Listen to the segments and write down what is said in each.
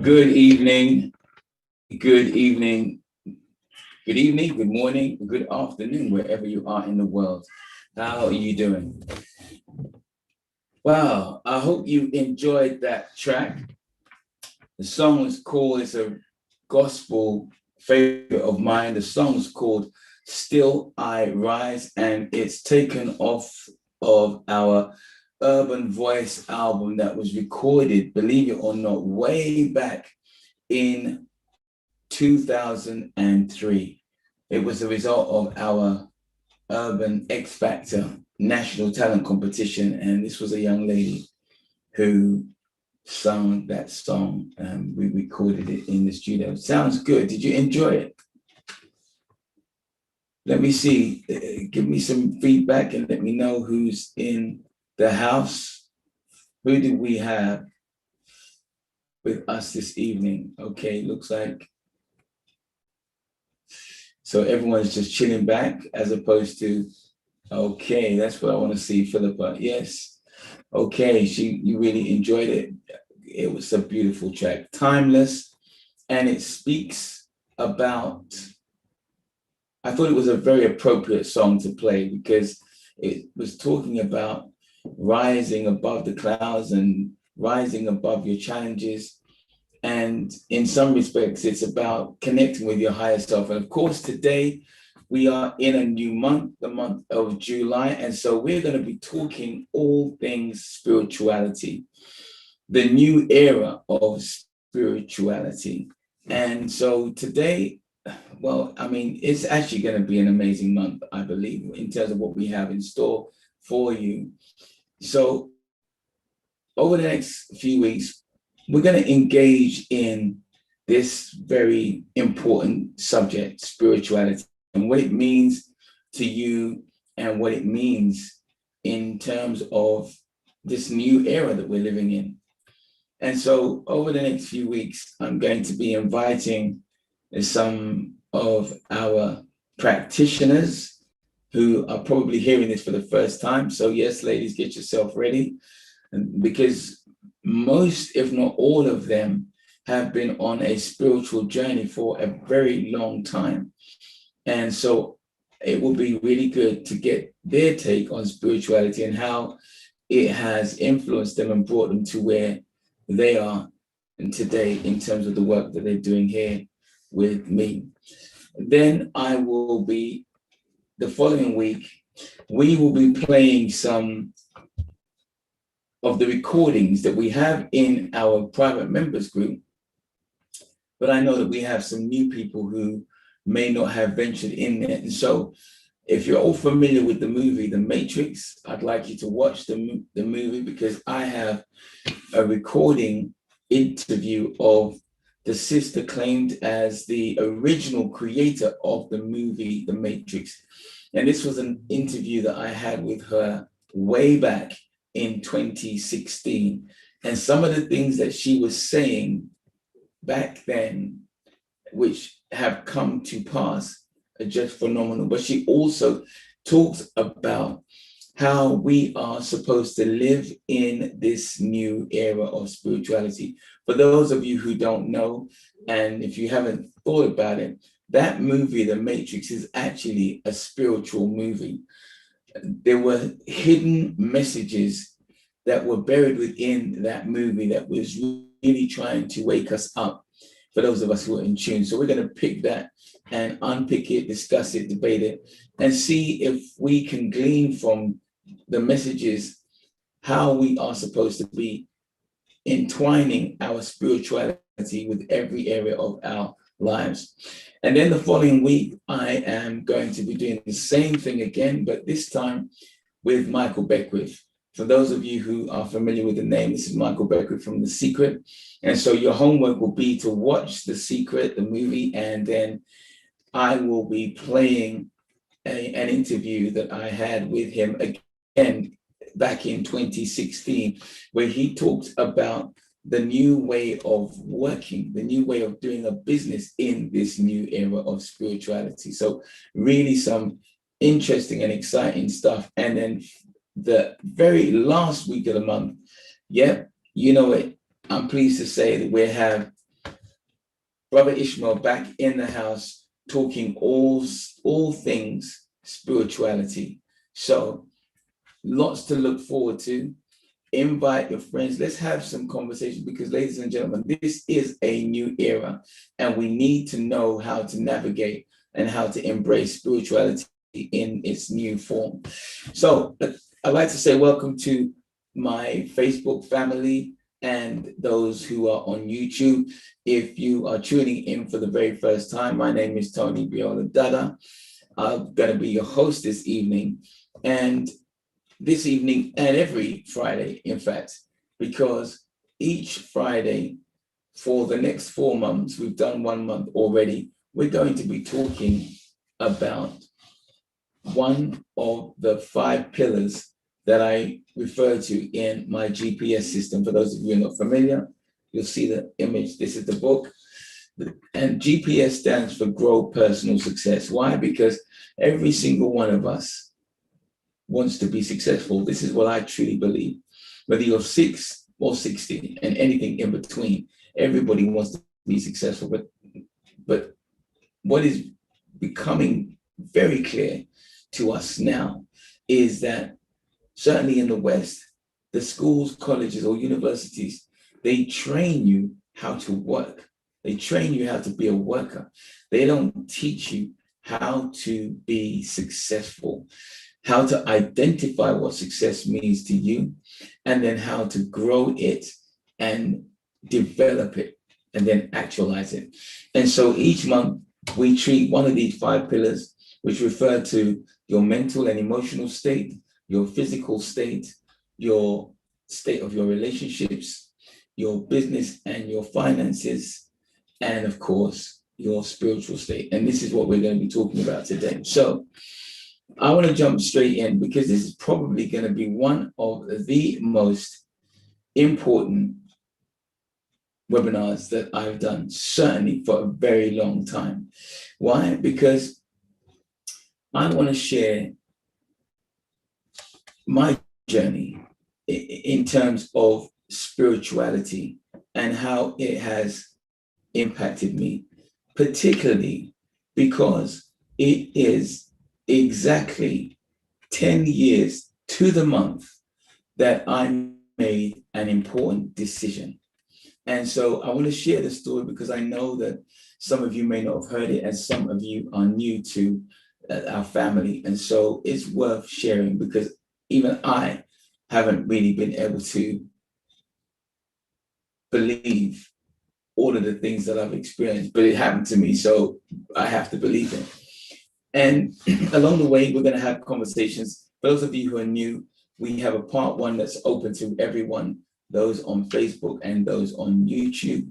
Good evening, good evening, good evening, good morning, good afternoon, wherever you are in the world. How are you doing? Wow, I hope you enjoyed that track. The song is called, it's a gospel favorite of mine. The song is called Still I Rise, and it's taken off of our Urban Voice album that was recorded, believe it or not, way back in 2003. It was the result of our Urban X Factor national talent competition. And this was a young lady who sung that song. We recorded it in the studio. Sounds good. Did you enjoy it? Let me see. Give me some feedback and let me know who's in the house. Who do we have with us this evening? Okay, looks like so everyone's just chilling back as opposed to, okay, that's what I want to see, Philippa. Yes. Okay, you really enjoyed it. It was a beautiful track, timeless, and it speaks about, I thought it was a very appropriate song to play because it was talking about rising above the clouds and rising above your challenges. And in some respects, it's about connecting with your higher self. And of course, today we are in a new month, the month of July. And so we're going to be talking all things spirituality, the new era of spirituality. And so today, well, I mean, it's actually going to be an amazing month, I believe, in terms of what we have in store for you. So over the next few weeks, we're going to engage in this very important subject, spirituality, and what it means to you and what it means in terms of this new era that we're living in. And so over the next few weeks, I'm going to be inviting some of our practitioners who are probably hearing this for the first time. So yes, ladies, get yourself ready, because most, if not all of them, have been on a spiritual journey for a very long time. And so it will be really good to get their take on spirituality and how it has influenced them and brought them to where they are today in terms of the work that they're doing here with me. Then I will be, the following week, we will be playing some of the recordings that we have in our private members group. But I know that we have some new people who may not have ventured in there. And so if you're all familiar with the movie, The Matrix, I'd like you to watch the movie, because I have a recording interview of the sister claimed as the original creator of the movie, The Matrix. And this was an interview that I had with her way back in 2016. And some of the things that she was saying back then, which have come to pass, are just phenomenal. But she also talks about how we are supposed to live in this new era of spirituality. For those of you who don't know, and if you haven't thought about it, that movie, The Matrix, is actually a spiritual movie. There were hidden messages that were buried within that movie that was really trying to wake us up, for those of us who are in tune. So we're going to pick that and unpick it, discuss it, debate it, and see if we can glean from the messages how we are supposed to be entwining our spirituality with every area of our lives. And then the following week, I am going to be doing the same thing again, but this time with Michael Beckwith. For those of you who are familiar with the name, this is Michael Beckwith from The Secret. And so your homework will be to watch The Secret, the movie, and then I will be playing an interview that I had with him again back in 2016, where he talked about the new way of working, the new way of doing a business in this new era of spirituality. So really some interesting and exciting stuff. And then the very last week of the month, you know it, I'm pleased to say that we have Brother Ishmael back in the house talking all things spirituality. So lots to look forward to. Invite your friends. Let's have some conversation because, ladies and gentlemen, this is a new era and we need to know how to navigate and how to embrace spirituality in its new form. So I'd like to say welcome to my Facebook family and those who are on YouTube. If you are tuning in for the very first time, my name is Tony Biola Dada. I'm going to be your host this evening. And this evening and every Friday, in fact, because each Friday for the next 4 months, we've done 1 month already, we're going to be talking about one of the 5 pillars that I refer to in my GPS system. For those of you who are not familiar, you'll see the image. This is the book. And GPS stands for Grow Personal Success. Why? Because every single one of us wants to be successful. This is what I truly believe. Whether you're 6 or 60 and anything in between, everybody wants to be successful. But what is becoming very clear to us now is that certainly in the West, the schools, colleges, or universities, they train you how to work. They train you how to be a worker. They don't teach you how to be successful, how to identify what success means to you, and then how to grow it and develop it and then actualize it. And so each month we treat one of these 5 pillars, which refer to your mental and emotional state, your physical state, your state of your relationships, your business and your finances, and of course, your spiritual state. And this is what we're going to be talking about today. So I want to jump straight in because this is probably going to be one of the most important webinars that I've done, certainly for a very long time. Why? Because I want to share my journey in terms of spirituality and how it has impacted me, particularly because it is exactly 10 years to the month that I made an important decision. And so I want to share the story because I know that some of you may not have heard it and some of you are new to our family. And so it's worth sharing because even I haven't really been able to believe all of the things that I've experienced, but it happened to me, so I have to believe it. And along the way, we're going to have conversations. For those of you who are new, we have a part 1 that's open to everyone, those on Facebook and those on YouTube.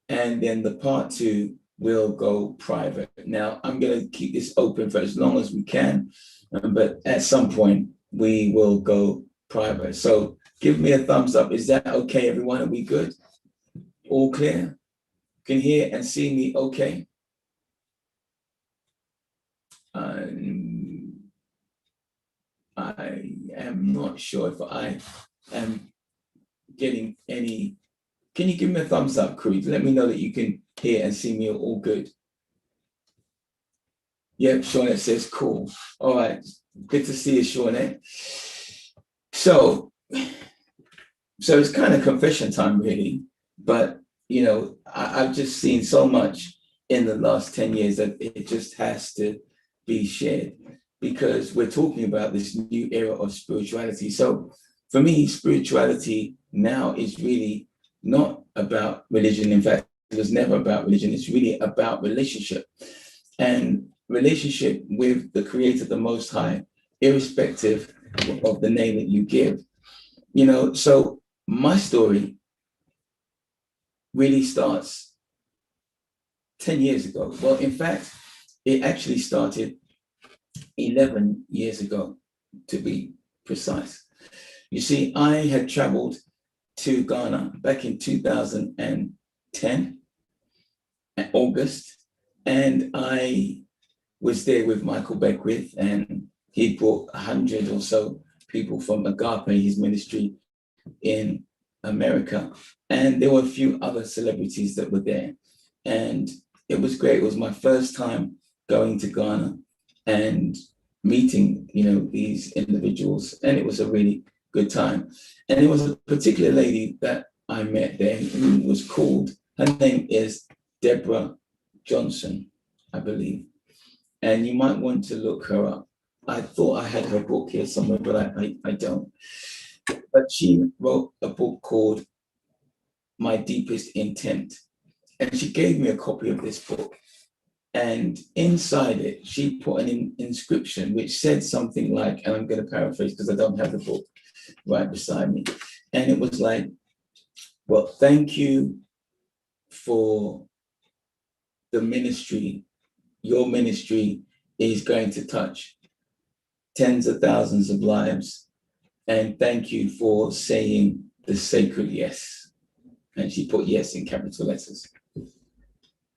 And then the part 2 will go private. Now, I'm going to keep this open for as long as we can, but at some point, we will go private. So give me a thumbs up. Is that okay, everyone? Are we good? All clear? Can hear and see me okay? I am not sure if I am getting any. Can you give me a thumbs up, Creed? Let me know that you can hear and see me all good. Yep, Shawnette says cool. All right, good to see you, Shawnette. So it's kind of confession time, really. But, you know, I've just seen so much in the last 10 years that it just has to be shared because we're talking about this new era of spirituality. So for me, spirituality now is really not about religion. In fact, it was never about religion. It's really about relationship and relationship with the Creator, the Most High, irrespective of the name that you give. You know, so my story really starts 10 years ago. Well, in fact, it actually started 11 years ago, to be precise. You see, I had traveled to Ghana back in 2010, in August, and I was there with Michael Beckwith, and he brought 100 or so people from Agape, his ministry in America. And there were a few other celebrities that were there. And it was great. It was my first time going to Ghana and meeting, these individuals. And it was a really good time. And there was a particular lady that I met there who was called, her name is Deborah Johnson, I believe. And you might want to look her up. I thought I had her book here somewhere, but I don't. But she wrote a book called My Deepest Intent. And she gave me a copy of this book. And inside it, she put an inscription which said something like, and I'm going to paraphrase because I don't have the book right beside me. And it was like, well, thank you for the ministry. Your ministry is going to touch tens of thousands of lives. And thank you for saying the sacred yes. And she put yes in capital letters.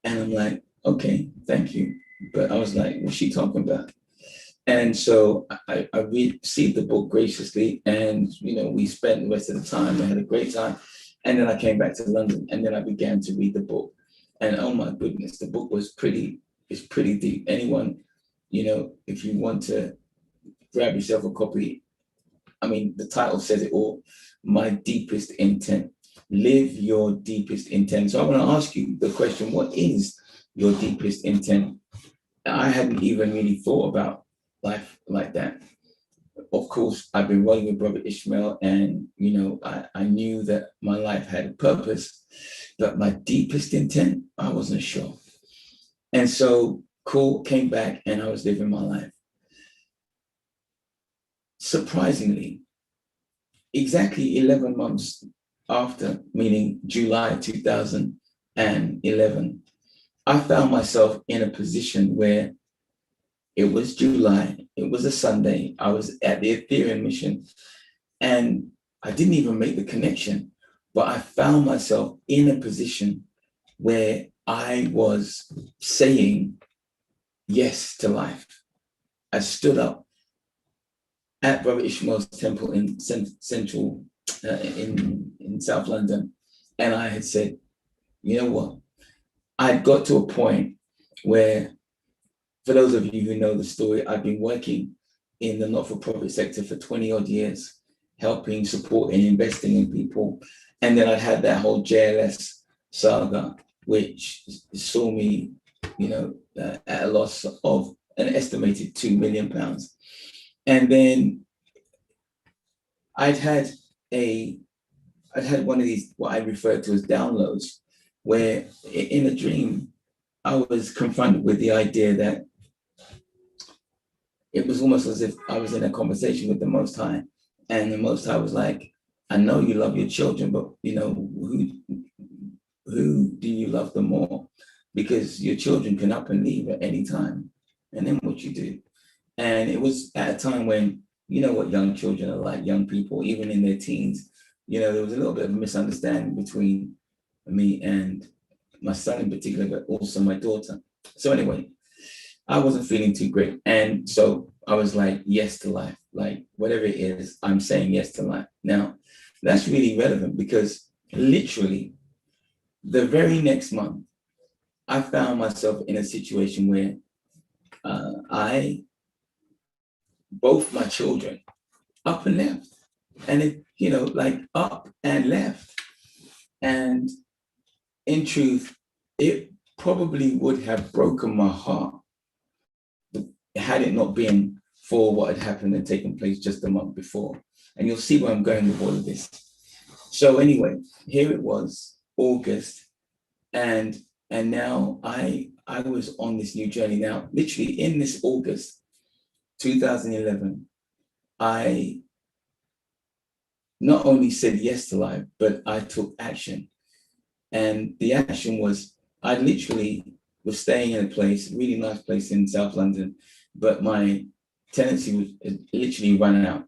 And I'm like, okay, thank you. But I was like, what's she talking about? And so I received the book graciously, and we spent the rest of the time. I had a great time. And then I came back to London, and then I began to read the book. And oh my goodness, the book was pretty deep. Anyone, if you want to grab yourself a copy, I mean, the title says it all. My Deepest Intent. Live your deepest intent. So I want to ask you the question, what is your deepest intent? I hadn't even really thought about life like that. Of course, I've been rolling with Brother Ishmael, and I knew that my life had a purpose, but my deepest intent, I wasn't sure. And so came back, and I was living my life. Surprisingly, exactly 11 months after, meaning July 2011, I found myself in a position where it was July, it was a Sunday, I was at the Ethereum mission, and I didn't even make the connection, but I found myself in a position where I was saying yes to life. I stood up at Brother Ishmael's temple in central, in South London, and I had said, you know what? I'd got to a point where, for those of you who know the story, I've been working in the not-for-profit sector for 20 odd years, helping, supporting, investing in people. And then I had that whole JLS saga, which saw me, at a loss of an estimated £2 million. And then I'd had one of these, what I refer to as downloads, where in a dream, I was confronted with the idea that it was almost as if I was in a conversation with the Most High. And the Most High was like, I know you love your children, but who do you love the more? Because your children can up and leave at any time. And then what you do? And it was at a time when, what young children are like, young people, even in their teens, there was a little bit of a misunderstanding between me and my son in particular, but also my daughter. So anyway, I wasn't feeling too great. And so I was like, yes to life. Like, whatever it is, I'm saying yes to life. Now, that's really relevant because literally the very next month, I found myself in a situation where both my children up and left. And like up and left. And in truth, it probably would have broken my heart had it not been for what had happened and taken place just a month before. And you'll see where I'm going with all of this. So anyway, here it was, August, and now I was on this new journey. Now, literally in this August 2011, I not only said yes to life, but I took action. And the action was, I literally was staying in a place, really nice place in South London, but my tenancy was literally run out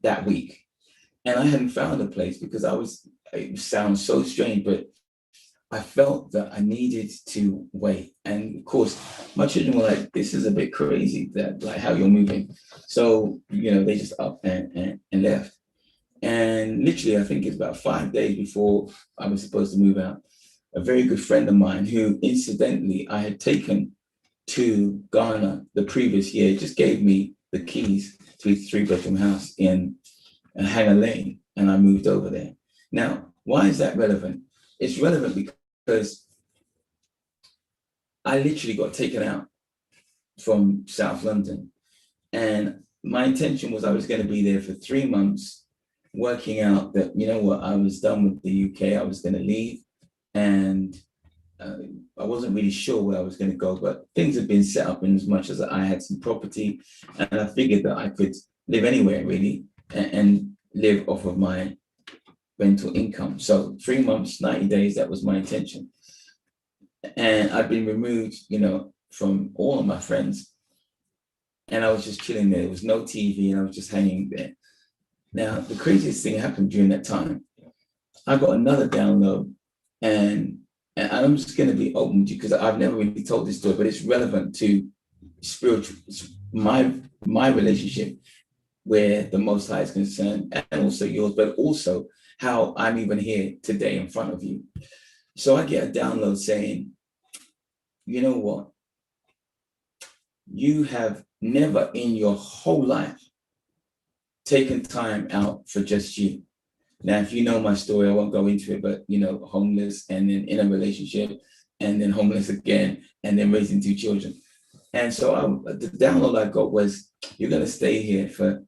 that week. And I hadn't found a place because it sounds so strange, but I felt that I needed to wait. And of course, my children were like, this is a bit crazy, that like how you're moving. So, they just up and left. And literally, I think it's about 5 days before I was supposed to move out, a very good friend of mine who incidentally I had taken to Ghana the previous year, just gave me the keys to his 3-bedroom house in Hanger Lane, and I moved over there. Now, why is that relevant? It's relevant because I literally got taken out from South London, and my intention was I was going to be there for 3 months, working out that, you know what, I was done with the UK, I was going to leave, and I wasn't really sure where I was going to go, but things had been set up in as much as I had some property, and I figured that I could live anywhere really and live off of my rental income. So 3 months, 90 days, that was my intention. And I'd been removed, you know, from all of my friends, and I was just chilling there. There was no TV, and I was just hanging there. Now, the craziest thing happened during that time. I got another download, and I'm just going to be open with you because I've never really told this story, but it's relevant to spiritual, my relationship where the Most High is concerned, and also yours, but also how I'm even here today in front of you. So I get a download saying, you know what? You have never in your whole life taken time out for just you. Now, if you know my story, I won't go into it, but, you know, homeless and then in a relationship and then homeless again and then raising 2 children. And so the download I got was, you're going to stay here for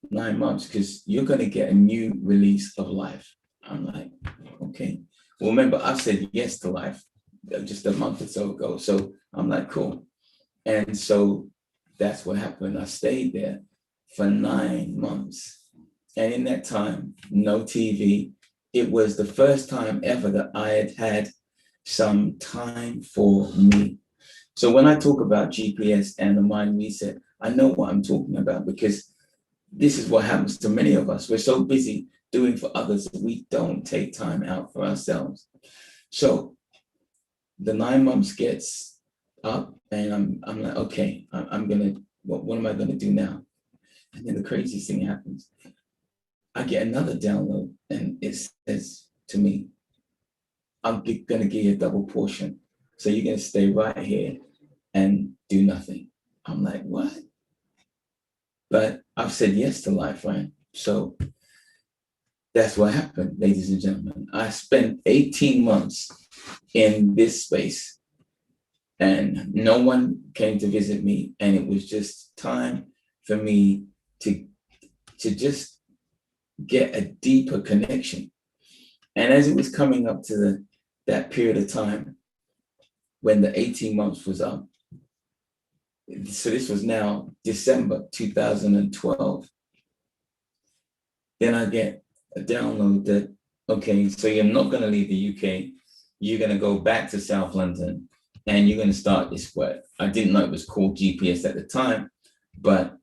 9 months because you're going to get a new release of life. I'm like, okay. Well, remember, I said yes to life just a month or so ago. So I'm like, cool. And so that's what happened. I stayed there for 9 months. And in that time, no TV. It was the first time ever that I had had some time for me. So when I talk about GPS and the mind reset, I know what I'm talking about because this is what happens to many of us. We're so busy doing for others that we don't take time out for ourselves. So the 9 months gets up and I'm like, okay, I'm gonna, what am I gonna do now? And then the craziest thing happens. I get another download and it says to me, I'm gonna give you a double portion. So you're gonna stay right here and do nothing. I'm like, what? But I've said yes to life, right? So that's what happened, ladies and gentlemen. I spent 18 months in this space and no one came to visit me. And it was just time for me to just get a deeper connection. And as it was coming up to that period of time when the 18 months was up, so this was now December 2012, then I get a download that, okay, so you're not going to leave the UK, you're going to go back to South London and you're going to start this work. I didn't know it was called GPS at the time, but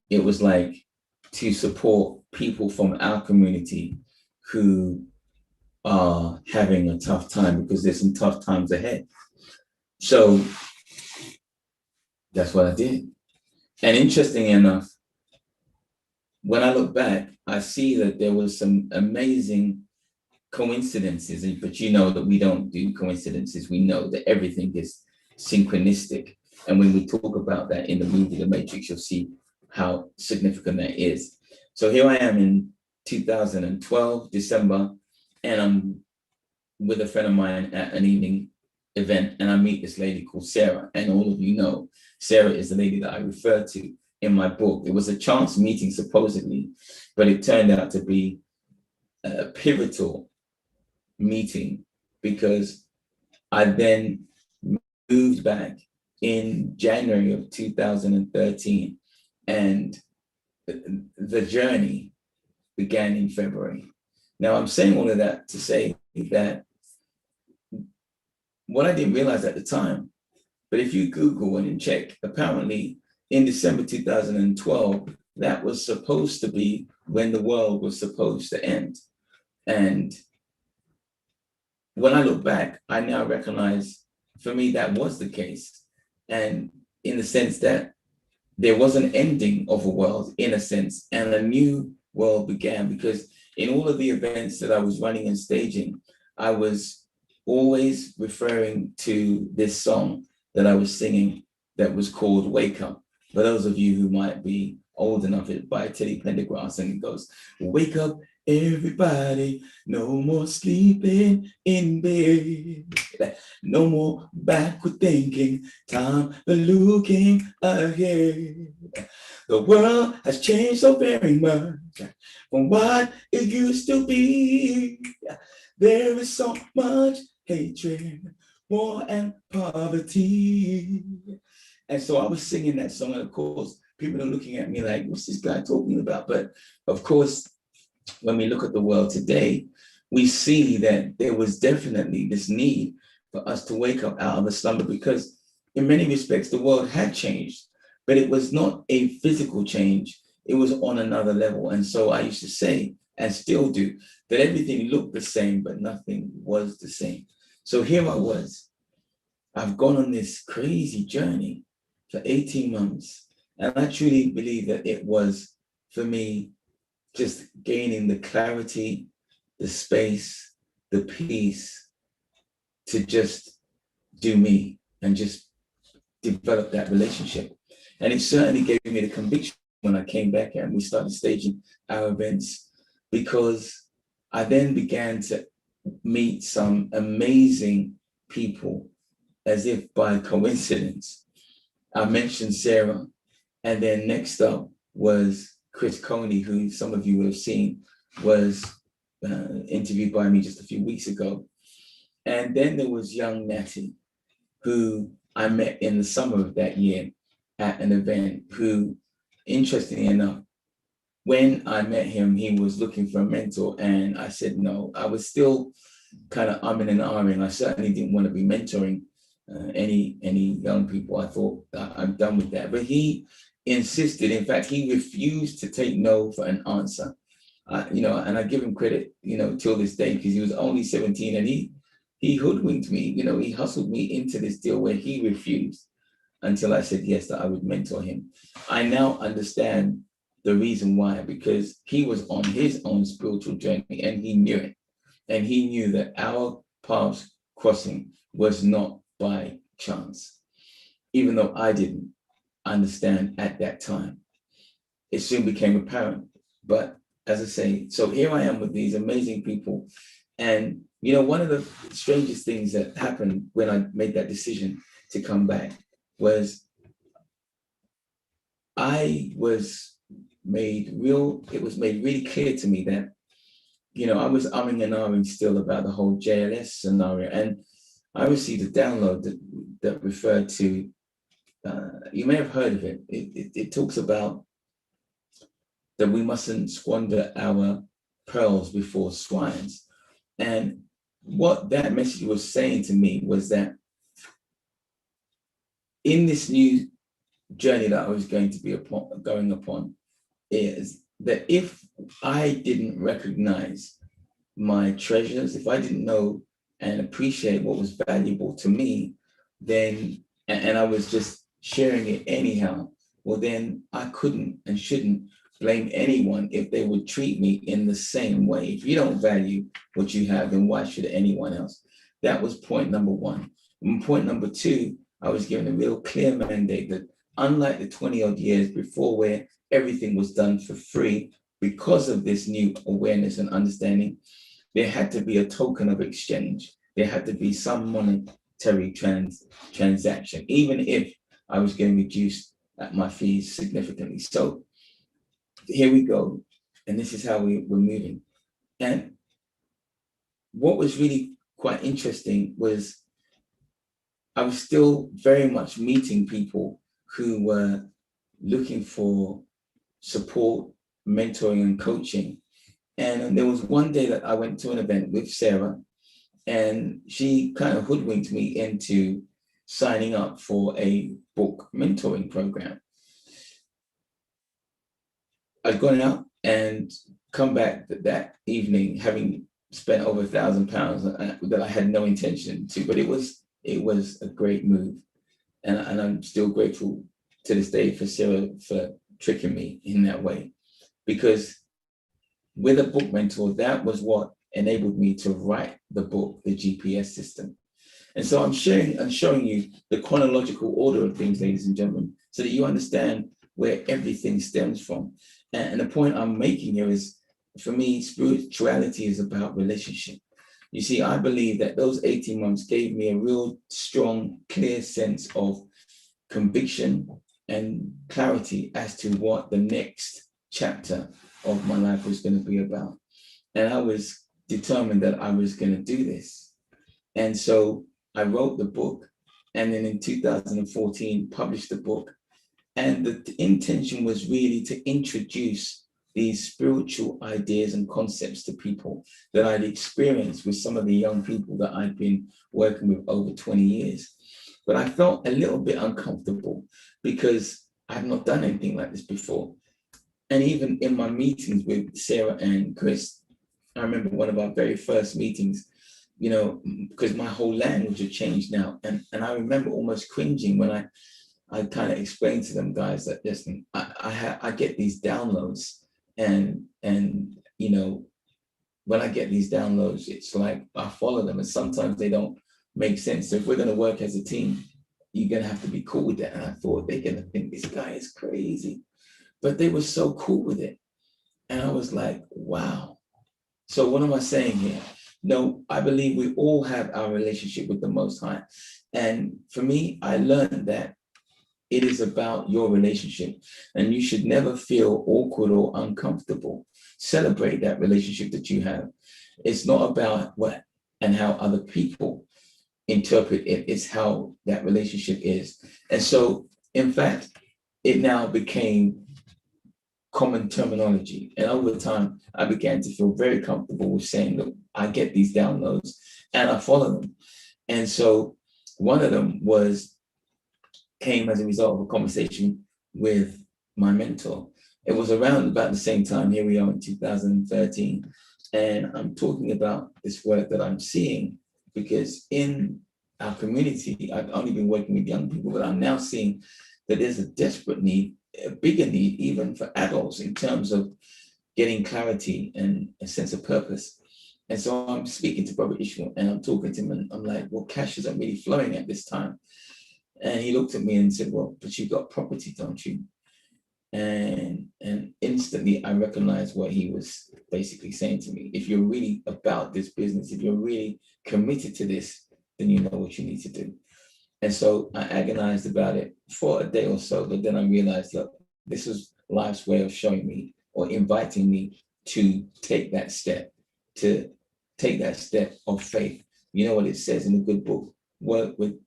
it was like to support people from our community who are having a tough time because there's some tough times ahead. So that's what I did. And interestingly enough, when I look back, I see that there was some amazing coincidences, but you know that we don't do coincidences. We know that everything is synchronistic. And when we talk about that in the movie, The Matrix, you'll see how significant that is. So here I am in 2012, December, and I'm with a friend of mine at an evening event, and I meet this lady called Sarah. And all of you know, Sarah is the lady that I referred to in my book. It was a chance meeting, supposedly, but it turned out to be a pivotal meeting because I then moved back in January of 2013, and the journey began in February. Now, I'm saying all of that to say that what I didn't realize at the time, but if you Google and check, apparently in December 2012, that was supposed to be when the world was supposed to end. And when I look back, I now recognize, for me, that was the case. And in the sense that there was an ending of a world, in a sense, and a new world began, because in all of the events that I was running and staging, I was always referring to this song that I was singing that was called Wake Up. For those of you who might be old enough, it's by Teddy Pendergrass, and it goes, wake up, everybody, no more sleeping in bed, no more backward thinking, time for looking ahead. The world has changed so very much from what it used to be. There is so much hatred, war, and poverty. And so I was singing that song, and of course, people are looking at me like, what's this guy talking about? But of course, when we look at the world today, we see that there was definitely this need for us to wake up out of the slumber, because in many respects, the world had changed, but it was not a physical change. It was on another level. And so I used to say, and still do, that everything looked the same, but nothing was the same. So here I was. I've gone on this crazy journey for 18 months. And I truly believe that it was, for me, just gaining the clarity, the space, the peace to just do me and just develop that relationship. And it certainly gave me the conviction when I came back and we started staging our events, because I then began to meet some amazing people as if by coincidence. I mentioned Sarah, and then next up was Chris Coney, who some of you will have seen was interviewed by me just a few weeks ago. And then there was young Natty, who I met in the summer of that year at an event, who, interestingly enough, when I met him, he was looking for a mentor, and I said no. I was still kind of umming and ahhing. I certainly didn't want to be mentoring any young people. I thought I'm done with that. But he insisted. In fact, he refused to take no for an answer. And I give him credit, till this day, because he was only 17, and he hoodwinked me. He hustled me into this deal where he refused until I said yes, that I would mentor him. I now understand the reason why, because he was on his own spiritual journey and he knew it. And he knew that our paths crossing was not by chance, even though I didn't understand at that time. It soon became apparent. But as I say, so here I am with these amazing people. And, one of the strangest things that happened when I made that decision to come back was it was made really clear to me that, I was umming and ahhing still about the whole JLS scenario. And I received a download that referred to, you may have heard of it. It talks about that we mustn't squander our pearls before swines. And what that message was saying to me was that in this new journey that I was going upon, is that if I didn't recognize my treasures, if I didn't know and appreciate what was valuable to me, then, and I was just sharing it anyhow, well, then I couldn't and shouldn't blame anyone if they would treat me in the same way. If you don't value what you have, then why should anyone else? That was point number one. And point number two, I was given a real clear mandate that unlike the 20-odd years before, where everything was done for free, because of this new awareness and understanding, there had to be a token of exchange. There had to be some monetary transaction, even if I was getting reduced at my fees significantly. So here we go. And this is how we're moving. And what was really quite interesting was I was still very much meeting people who were looking for support, mentoring, and coaching. And there was one day that I went to an event with Sarah, and she kind of hoodwinked me into signing up for a book mentoring program. I'd gone out and come back that evening having spent over £1,000 that I had no intention to, but it was a great move. And I'm still grateful to this day for Sarah for tricking me in that way, because with a book mentor, that was what enabled me to write the book, The GPS System. And so I'm showing you the chronological order of things, ladies and gentlemen, so that you understand where everything stems from. And the point I'm making here is, for me, spirituality is about relationship. You see, I believe that those 18 months gave me a real strong, clear sense of conviction and clarity as to what the next chapter of my life was going to be about. And I was determined that I was going to do this. And so I wrote the book, and then in 2014 published the book. And the intention was really to introduce these spiritual ideas and concepts to people that I'd experienced with some of the young people that I'd been working with over 20 years. But I felt a little bit uncomfortable because I've not done anything like this before. And even in my meetings with Sarah and Chris, I remember one of our very first meetings, you know, because my whole language had changed now. And I remember almost cringing when I kind of explained to them, guys, that listen, I get these downloads, and you know, when I get these downloads, it's like I follow them, and sometimes they don't make sense. So if we're going to work as a team, you're going to have to be cool with that. And I thought they're going to think this guy is crazy, but they were so cool with it. And I was like, wow. So what am I saying here? No, I believe we all have our relationship with the Most High. And for me, I learned that it is about your relationship, and you should never feel awkward or uncomfortable. Celebrate that relationship that you have. It's not about what and how other people interpret it. It's how that relationship is. And so, in fact, it now became common terminology. And over time, I began to feel very comfortable with saying, look, I get these downloads and I follow them. And so one of them came as a result of a conversation with my mentor. It was around about the same time, here we are in 2013, and I'm talking about this work that I'm seeing, because in our community, I've only been working with young people, but I'm now seeing that there's a desperate need, a bigger need even for adults in terms of getting clarity and a sense of purpose. And so I'm speaking to Brother Ishmael, and I'm talking to him, and I'm like, well, cash isn't really flowing at this time. And he looked at me and said, well, but you've got property, don't you? And instantly I recognized what he was basically saying to me. If you're really about this business, if you're really committed to this, then you know what you need to do. And so I agonized about it for a day or so, but then I realized, look, this is life's way of showing me or inviting me to take that step of faith. You know what it says in the good book, work with,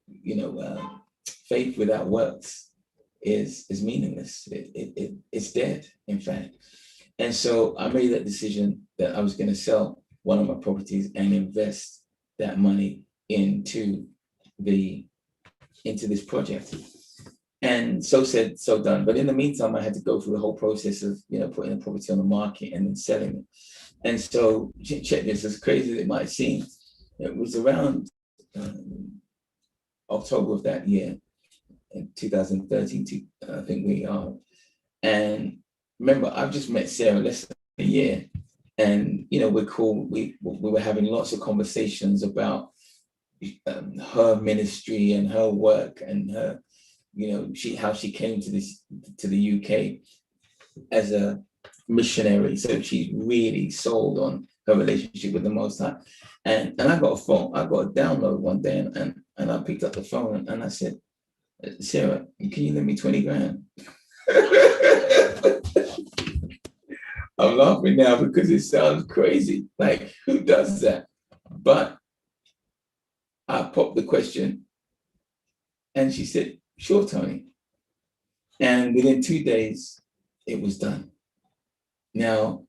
faith without works is meaningless. It's dead, in fact. And so I made that decision that I was going to sell one of my properties and invest that money into this project. And so said, so done. But in the meantime, I had to go through the whole process of, putting the property on the market and then selling it. And so check this, as crazy as it might seem, it was around October of that year, in 2013, I think we are. And remember, I've just met Sarah less than a year, and we're cool. We were having lots of conversations about her ministry and her work and her, how she came to the UK as a missionary. So she's really sold on her relationship with the Most High. And I got a download one day, and I picked up the phone and I said, Sarah, can you lend me 20 grand? I'm laughing now because it sounds crazy. Like, who does that? But I popped the question, and she said, sure, Tony. And within 2 days, it was done. Now,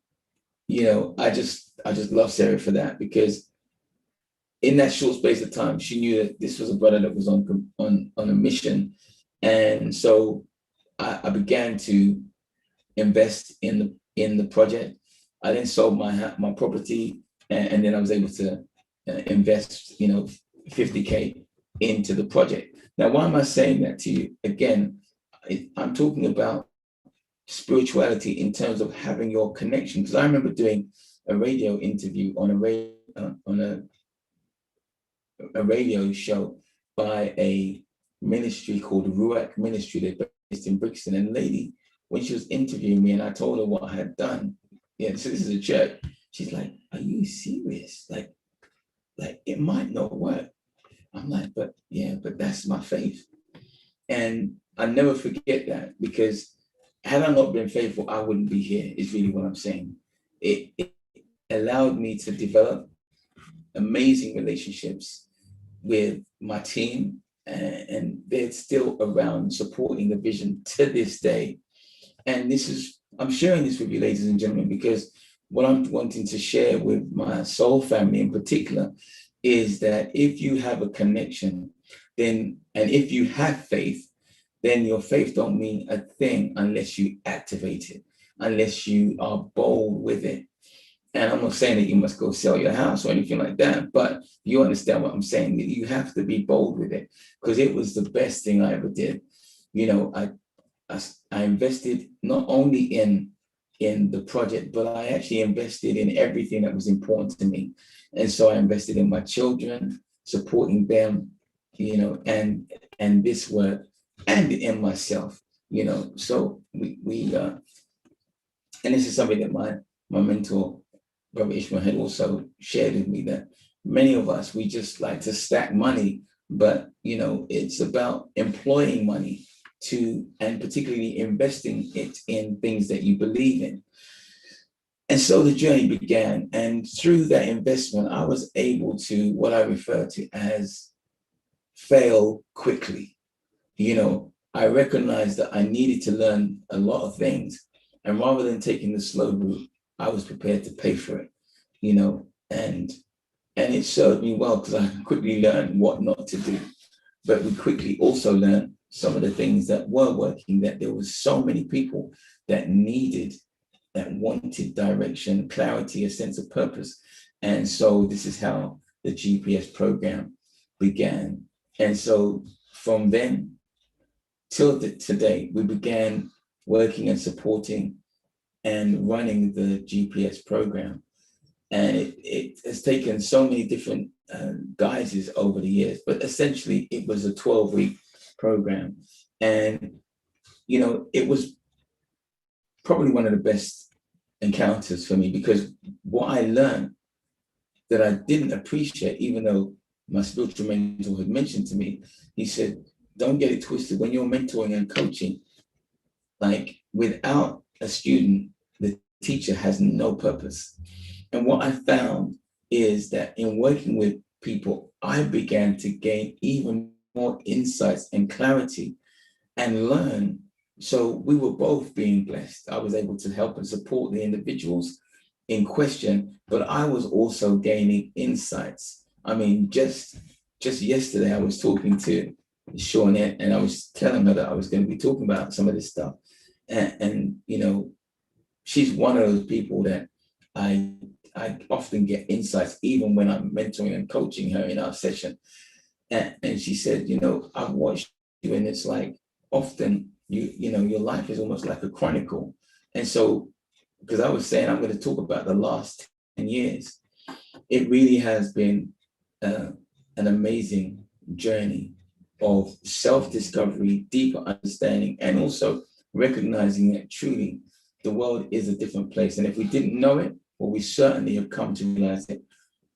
I just love Sarah for that, because in that short space of time, she knew that this was a brother that was on a mission. And so I began to invest in the project. I then sold my property, and then I was able to invest, $50K into the project. Now, why am I saying that to you? Again, I'm talking about spirituality in terms of having your connection. Because I remember doing a radio interview on a radio show by a ministry called Ruach Ministry. They're based in Brixton. And the lady, when she was interviewing me and I told her what I had done, yeah, so this is a church. She's like, "Are you serious? Like it might not work." I'm like, "But yeah, but that's my faith." And I never forget that, because had I not been faithful, I wouldn't be here, is really what I'm saying. It allowed me to develop amazing relationships with my team, and they're still around supporting the vision to this day. And I'm sharing this with you, ladies and gentlemen, because what I'm wanting to share with my soul family in particular is that if you have a connection, and if you have faith, then your faith don't mean a thing unless you activate it, unless you are bold with it. And I'm not saying that you must go sell your house or anything like that, but you understand what I'm saying, that you have to be bold with it, because it was the best thing I ever did. I invested not only in the project, but I actually invested in everything that was important to me. And so I invested in my children, supporting them, and this work, and in myself, So we and this is something that my mentor, Brother Ishmael, had also shared with me, that many of us, we just like to stack money, but it's about employing money and particularly investing it in things that you believe in. And so the journey began, and through that investment, I was able to, what I refer to as, fail quickly. I recognized that I needed to learn a lot of things, and rather than taking the slow route, I was prepared to pay for it, and it served me well, because I quickly learned what not to do. But we quickly also learned some of the things that were working, that there was so many people that wanted direction, clarity, a sense of purpose. And so this is how the GPS program began. And so from then till today, we began working and supporting and running the GPS program. And it has taken so many different guises over the years, but essentially it was a 12-week program. And, it was probably one of the best encounters for me, because what I learned that I didn't appreciate, even though my spiritual mentor had mentioned to me, he said, "Don't get it twisted. When you're mentoring and coaching, like, without a student, the teacher has no purpose." And what I found is that in working with people, I began to gain even more insights and clarity and learn. So we were both being blessed. I was able to help and support the individuals in question, but I was also gaining insights. I mean, just yesterday, I was talking to Shawnette, and I was telling her that I was going to be talking about some of this stuff. And she's one of those people that I often get insights, even when I'm mentoring and coaching her in our session. And she said, "I've watched you, and it's like often your life is almost like a chronicle." And so, because I was saying I'm going to talk about the last 10 years, it really has been an amazing journey of self-discovery, deeper understanding, and also recognizing that truly the world is a different place. And if we didn't know it, well, we certainly have come to realize it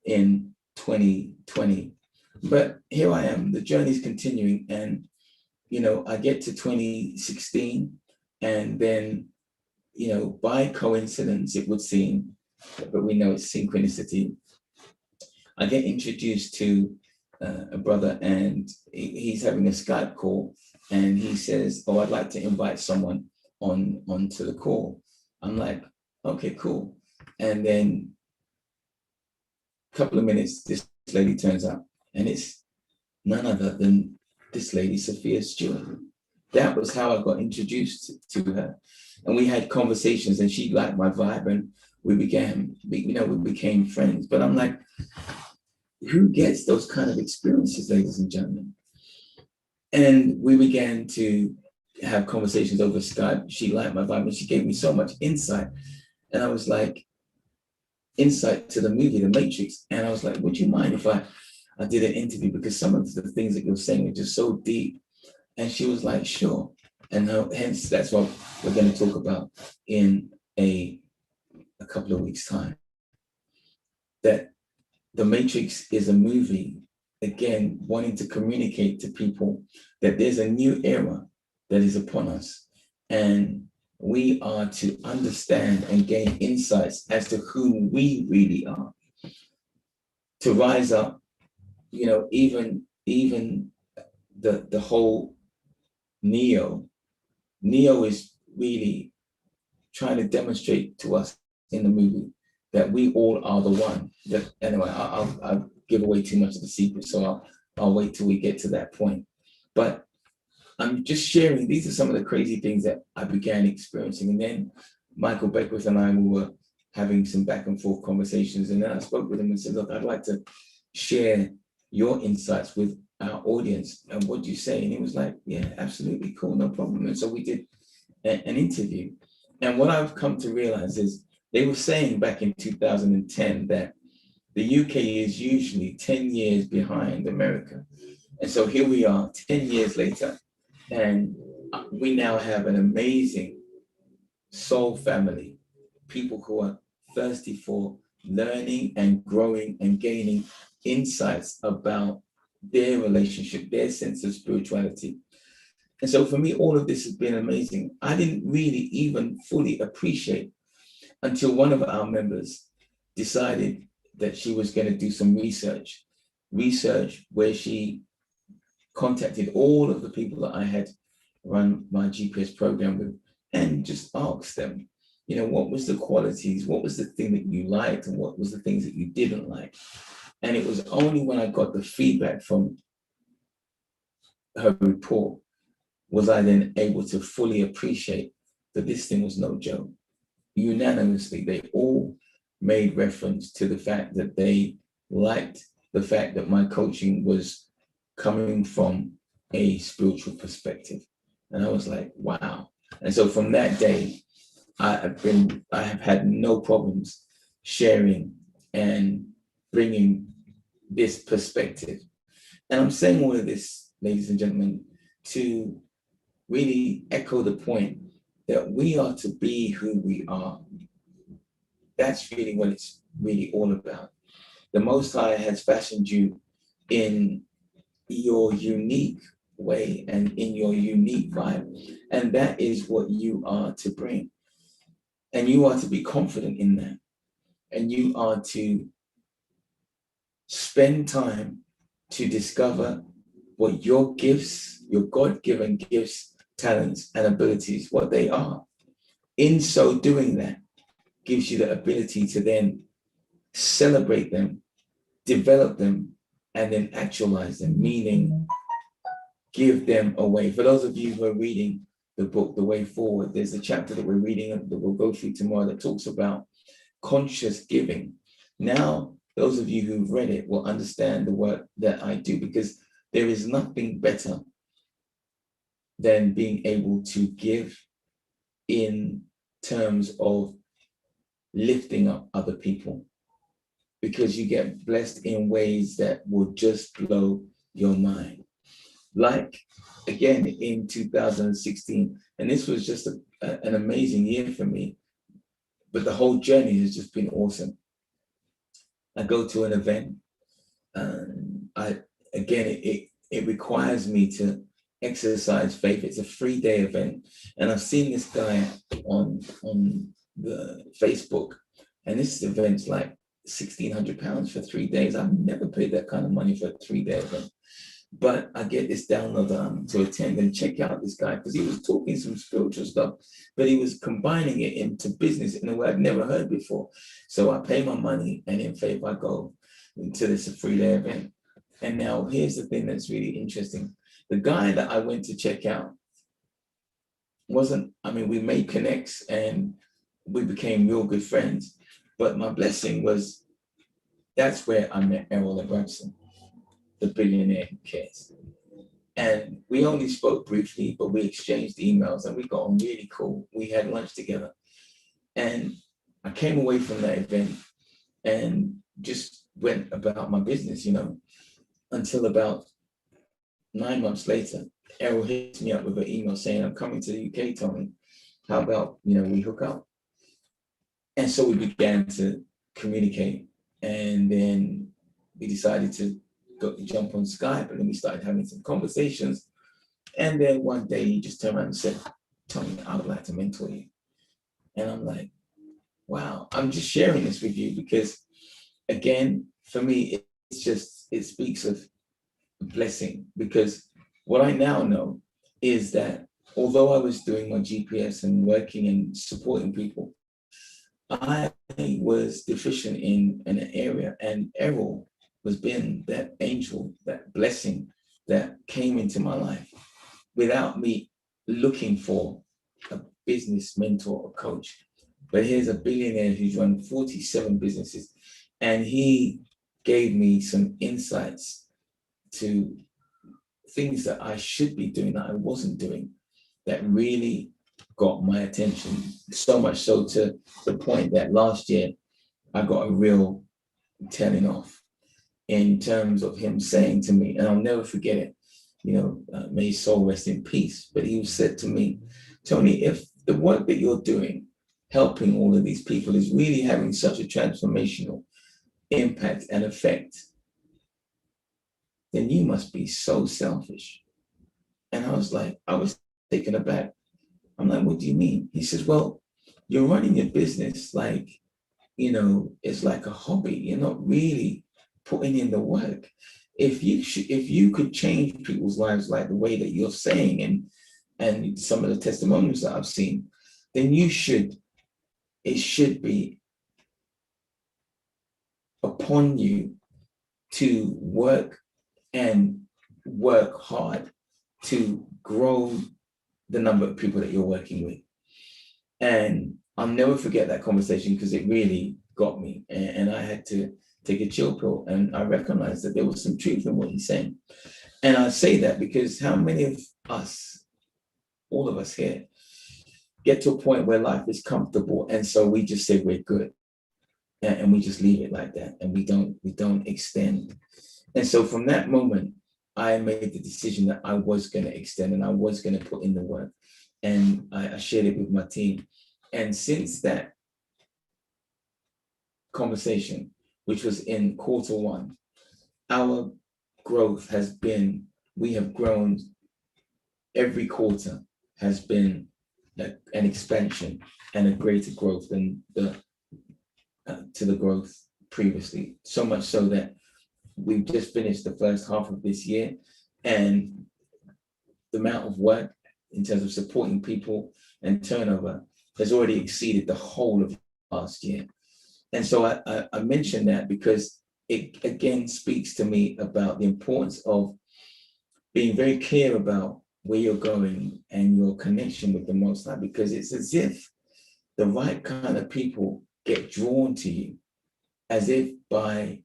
in 2020. But here I am, the journey is continuing. And, I get to 2016, and then, by coincidence, it would seem, but we know it's synchronicity, I get introduced to a brother, and he's having a Skype call, and he says, "Oh, I'd like to invite someone onto the call." I'm like, "Okay, cool." And then a couple of minutes, this lady turns up, and it's none other than this lady, Sophia Stewart. That was how I got introduced to her. And we had conversations, and she liked my vibe, and we became friends. But I'm like, who gets those kind of experiences, ladies and gentlemen? And we began to have conversations over Skype. She liked my vibe, and she gave me so much insight. And I was like, insight to the movie, The Matrix. And I was like, would you mind if I did an interview? Because some of the things that you're saying are just so deep. And she was like, sure. And hence, that's what we're going to talk about in a couple of weeks' time. That The Matrix is a movie, again, wanting to communicate to people that there's a new era that is upon us. And we are to understand and gain insights as to who we really are. To rise up, you know, even the whole Neo is really trying to demonstrate to us in the movie that we all are the one. That anyway, I'll give away too much of the secret, so I'll wait till we get to that point. But I'm just sharing, these are some of the crazy things that I began experiencing. And then Michael Beckwith and I, we were having some back and forth conversations. And then I spoke with him and said, look, I'd like to share your insights with our audience. And what do you say? And he was like, yeah, absolutely, cool, no problem. And so we did an interview. And what I've come to realize is they were saying back in 2010 that the UK is usually 10 years behind America. And so here we are 10 years later, and we now have an amazing soul family, people who are thirsty for learning and growing and gaining insights about their relationship, their sense of spirituality. And so for me, all of this has been amazing. I didn't really even fully appreciate until one of our members decided that she was going to do some research where she contacted all of the people that I had run my GPS program with and just asked them, you know, what was the qualities, what was the thing that you liked and what was the things that you didn't like. And it was only when I got the feedback from her report was I then able to fully appreciate that this thing was no joke. Unanimously, they all made reference to the fact that they liked the fact that my coaching was coming from a spiritual perspective. And I was like, wow. And so from that day, I have had no problems sharing and bringing this perspective. And I'm saying all of this, ladies and gentlemen, to really echo the point that we are to be who we are. That's really what it's really all about. The Most High has fashioned you in your unique way and in your unique vibe. And that is what you are to bring. And you are to be confident in that. And you are to spend time to discover what your gifts, your God-given gifts, talents, and abilities, what they are. In so doing that, gives you the ability to then celebrate them, develop them, and then actualize them, meaning give them away. For those of you who are reading the book, The Way Forward, there's a chapter that we're reading that we'll go through tomorrow that talks about conscious giving. Now, those of you who've read it will understand the work that I do, because there is nothing better than being able to give in terms of lifting up other people, because you get blessed in ways that will just blow your mind. Like, again, in 2016, and this was just an amazing year for me, but the whole journey has just been awesome. I go to an event, and it requires me to exercise faith. It's a 3-day event, and I've seen this guy on the Facebook, and this event's like £1,600 for 3 days. I've never paid that kind of money for a 3-day event. But I get this download to attend and check out this guy, because he was talking some spiritual stuff, but he was combining it into business in a way I'd never heard before. So I pay my money, and in faith, I go into this 3-day event. And now here's the thing that's really interesting. The guy that I went to check out we made connects and we became real good friends. But my blessing was, that's where I met Errol Abrahamson, the billionaire who cares. And we only spoke briefly, but we exchanged emails and we got on really cool. We had lunch together. And I came away from that event and just went about my business, you know, until about 9 months later, Errol hits me up with an email saying, I'm coming to the UK, Tony. How about, you know, we hook up? And so we began to communicate. And then we decided to jump on Skype, and then we started having some conversations. And then one day he just turned around and said, Tony, I would like to mentor you. And I'm like, wow, I'm just sharing this with you because, again, for me, it speaks of blessing, because what I now know is that although I was doing my GPS and working and supporting people, I was deficient in an area, and Errol was being that angel, that blessing that came into my life without me looking for a business mentor or coach. But here's a billionaire who's run 47 businesses, and he gave me some insights to things that I should be doing that I wasn't doing, that really got my attention, so much so to the point that last year I got a real telling off in terms of him saying to me, and I'll never forget it, you know, may his soul rest in peace, but he said to me, Tony, if the work that you're doing, helping all of these people, is really having such a transformational impact and effect, then you must be so selfish. And I was taken aback. I'm like, what do you mean? He says, well, you're running your business like, you know, it's like a hobby. You're not really putting in the work. If you could change people's lives like the way that you're saying, and some of the testimonials that I've seen, then it should be upon you to work hard to grow the number of people that you're working with. And I'll never forget that conversation because it really got me. And I had to take a chill pill, and I recognized that there was some truth in what he's saying. And I say that because how many of us, all of us here, get to a point where life is comfortable, and so we just say we're good, and we just leave it like that, and we don't extend. And so from that moment, I made the decision that I was going to extend, and I was going to put in the work, and I shared it with my team. And since that conversation, which was in Q1, our growth has been, we have grown every quarter, has been an expansion and a greater growth than to the growth previously. So much so that we've just finished the first half of this year, and the amount of work in terms of supporting people and turnover has already exceeded the whole of last year. And so I mention that because it again speaks to me about the importance of being very clear about where you're going and your connection with the Most High, because it's as if the right kind of people get drawn to you, as if by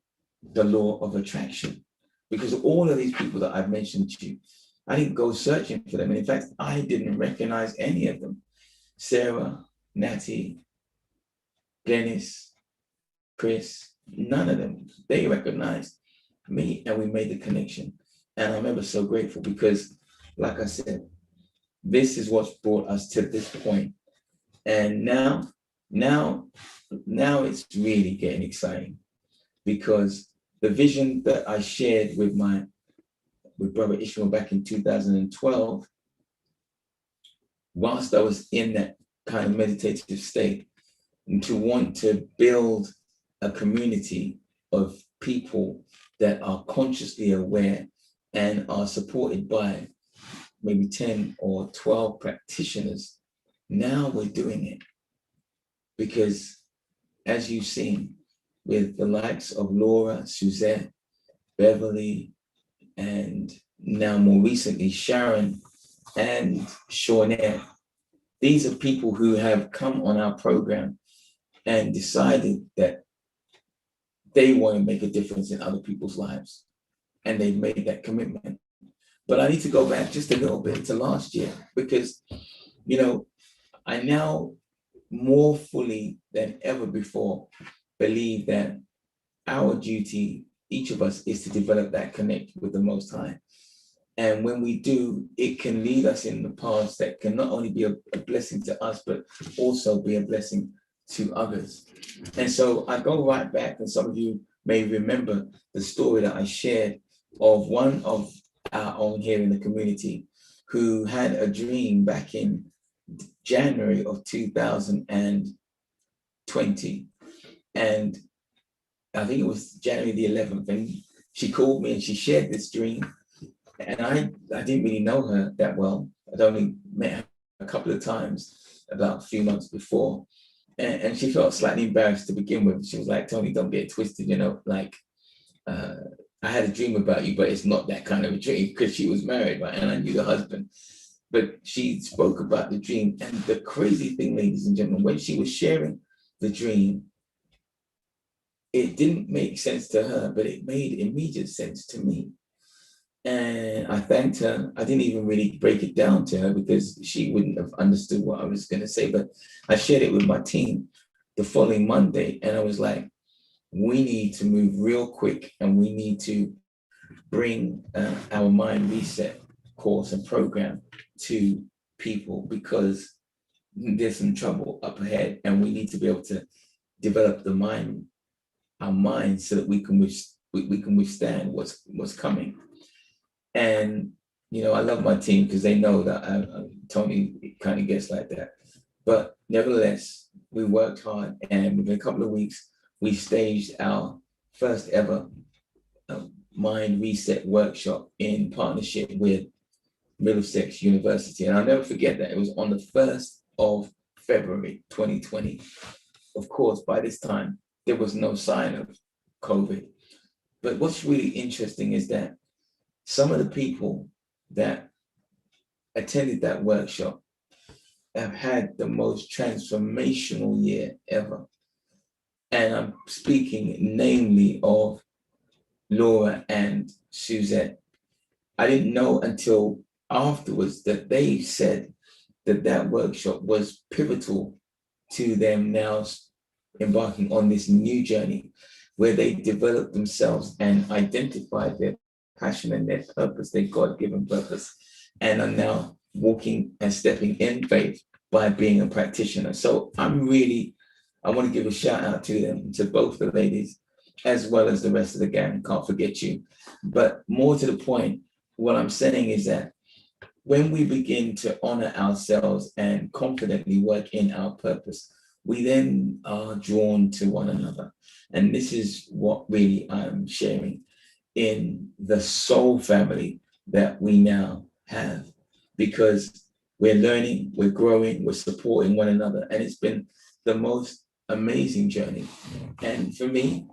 the law of attraction. Because all of these people that I've mentioned to you, I didn't go searching for them. And in fact, I didn't recognize any of them. Sarah, Natty, Dennis, Chris, none of them. They recognized me, and we made the connection. And I'm ever so grateful because, like I said, this is what's brought us to this point. And now it's really getting exciting, because the vision that I shared with Brother Ishmael back in 2012, whilst I was in that kind of meditative state, and to want to build a community of people that are consciously aware and are supported by maybe 10 or 12 practitioners, now we're doing it. Because as you've seen with the likes of Laura, Suzette, Beverly, and now more recently, Sharon and Shawnette, these are people who have come on our program and decided that they want to make a difference in other people's lives. And they've made that commitment. But I need to go back just a little bit to last year, because, you know, I now more fully than ever before believe that our duty, each of us, is to develop that connect with the Most High. And when we do, it can lead us in the paths that can not only be a blessing to us, but also be a blessing to others. And so I go right back, and some of you may remember the story that I shared of one of our own here in the community who had a dream back in January of 2020. And I think it was January the 11th. And she called me and she shared this dream. And I didn't really know her that well. I'd only met her a couple of times about a few months before. And she felt slightly embarrassed to begin with. She was like, Tony, don't get it twisted, like I had a dream about you, but it's not that kind of a dream, because she was married, right? And I knew the husband. But she spoke about the dream. And the crazy thing, ladies and gentlemen, when she was sharing the dream, it didn't make sense to her, but it made immediate sense to me. And I thanked her. I didn't even really break it down to her because she wouldn't have understood what I was going to say. But I shared it with my team the following Monday. And I was like, we need to move real quick, and we need to bring our Mind Reset course and program to people, because there's some trouble up ahead, and we need to be able to develop our minds, so that we can withstand what's coming. And I love my team because they know that Tony kind of gets like that. But nevertheless, we worked hard, and within a couple of weeks, we staged our first ever Mind Reset workshop in partnership with Middlesex University. And I'll never forget that. It was on the 1st of February 2020. Of course, by this time, there was no sign of COVID. But what's really interesting is that some of the people that attended that workshop have had the most transformational year ever. And I'm speaking namely of Laura and Suzette. I didn't know until afterwards that they said that workshop was pivotal to them now embarking on this new journey, where they developed themselves and identified their passion and their purpose, their God-given purpose, and are now walking and stepping in faith by being a practitioner. So I want to give a shout out to them, to both the ladies, as well as the rest of the gang. Can't forget you. But more to the point, what I'm saying is that when we begin to honor ourselves and confidently work in our purpose, we then are drawn to one another. And this is what really I'm sharing in the soul family that we now have, because we're learning, we're growing, we're supporting one another. And it's been the most amazing journey. And for me,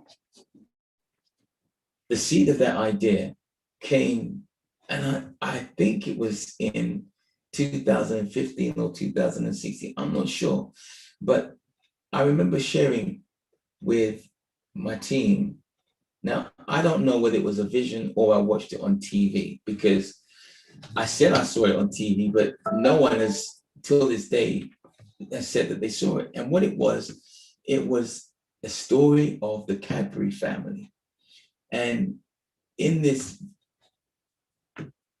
the seed of that idea came, and I think it was in 2015 or 2016, I'm not sure. But I remember sharing with my team. Now, I don't know whether it was a vision or I watched it on TV, because I said I saw it on TV, but no one has, till this day, has said that they saw it. And what it was a story of the Cadbury family. And in this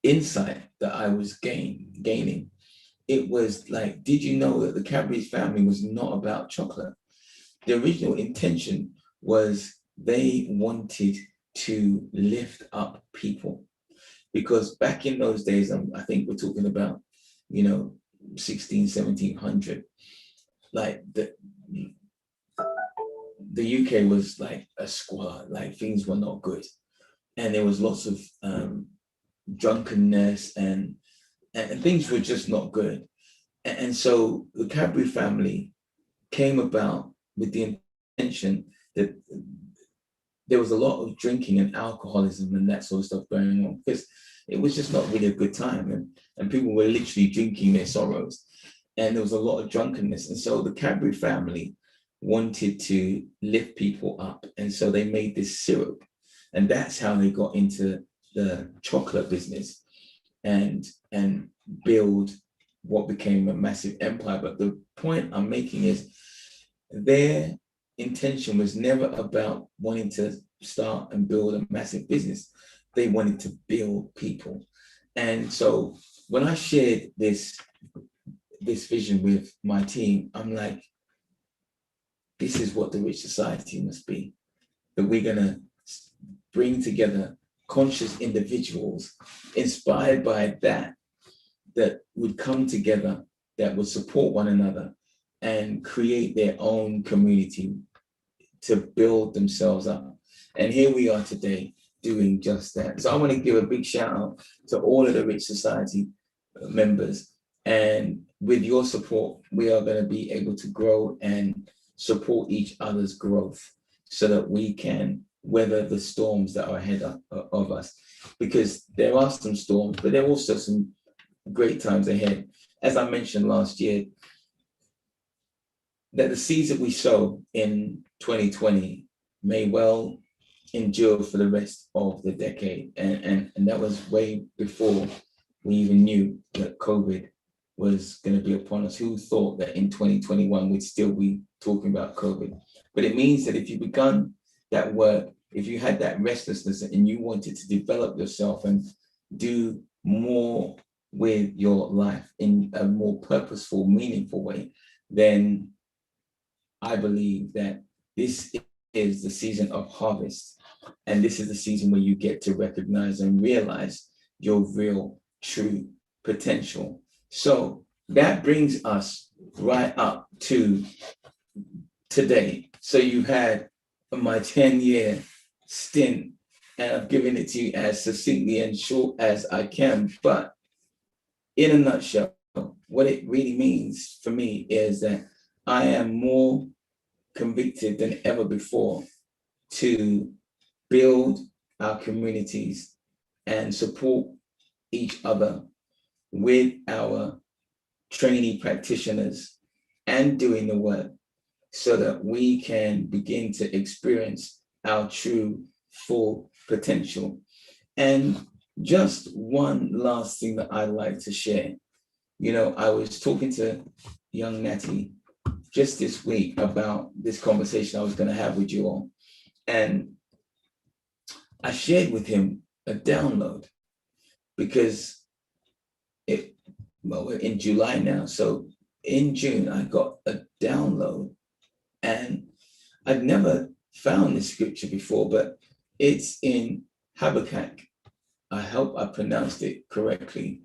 insight that I was gaining, it was like, did you know that the Cadbury family was not about chocolate? The original intention was they wanted to lift up people, because back in those days, I think we're talking about, 1700, like the UK was like a squalor, like things were not good. And there was lots of drunkenness and things were just not good. And so the Cadbury family came about with the intention that there was a lot of drinking and alcoholism and that sort of stuff going on, because it was just not really a good time. And people were literally drinking their sorrows. And there was a lot of drunkenness. And so the Cadbury family wanted to lift people up. And so they made this syrup. And that's how they got into the chocolate business and build what became a massive empire. But the point I'm making is their intention was never about wanting to start and build a massive business. They wanted to build people. And so when I shared this vision with my team, I'm like, this is what the Rich Society must be. That we're going to bring together conscious individuals inspired by that would come together, that would support one another and create their own community to build themselves up. And here we are today doing just that. So I want to give a big shout out to all of the Rich Society members. And with your support, we are going to be able to grow and support each other's growth so that we can weather the storms that are ahead of us. Because there are some storms, but there are also some great times ahead. As I mentioned last year, that the seeds that we sow in 2020 may well endure for the rest of the decade. And that was way before we even knew that COVID was going to be upon us. Who thought that in 2021 we'd still be talking about COVID? But it means that if you begun that work, if you had that restlessness and you wanted to develop yourself and do more with your life in a more purposeful, meaningful way, then I believe that this is the season of harvest. And this is the season where you get to recognize and realize your real, true potential. So that brings us right up to today. So you had my 10-year stint, and I've given it to you as succinctly and short as I can. But in a nutshell, what it really means for me is that I am more convicted than ever before to build our communities and support each other with our trainee practitioners and doing the work so that we can begin to experience our true full potential. And just one last thing that I'd like to share. You know, I was talking to young Natty just this week about this conversation I was going to have with you all. And I shared with him a download because we're in July now. So in June, I got a download, and I'd never found this scripture before, but it's in Habakkuk. I hope I pronounced it correctly.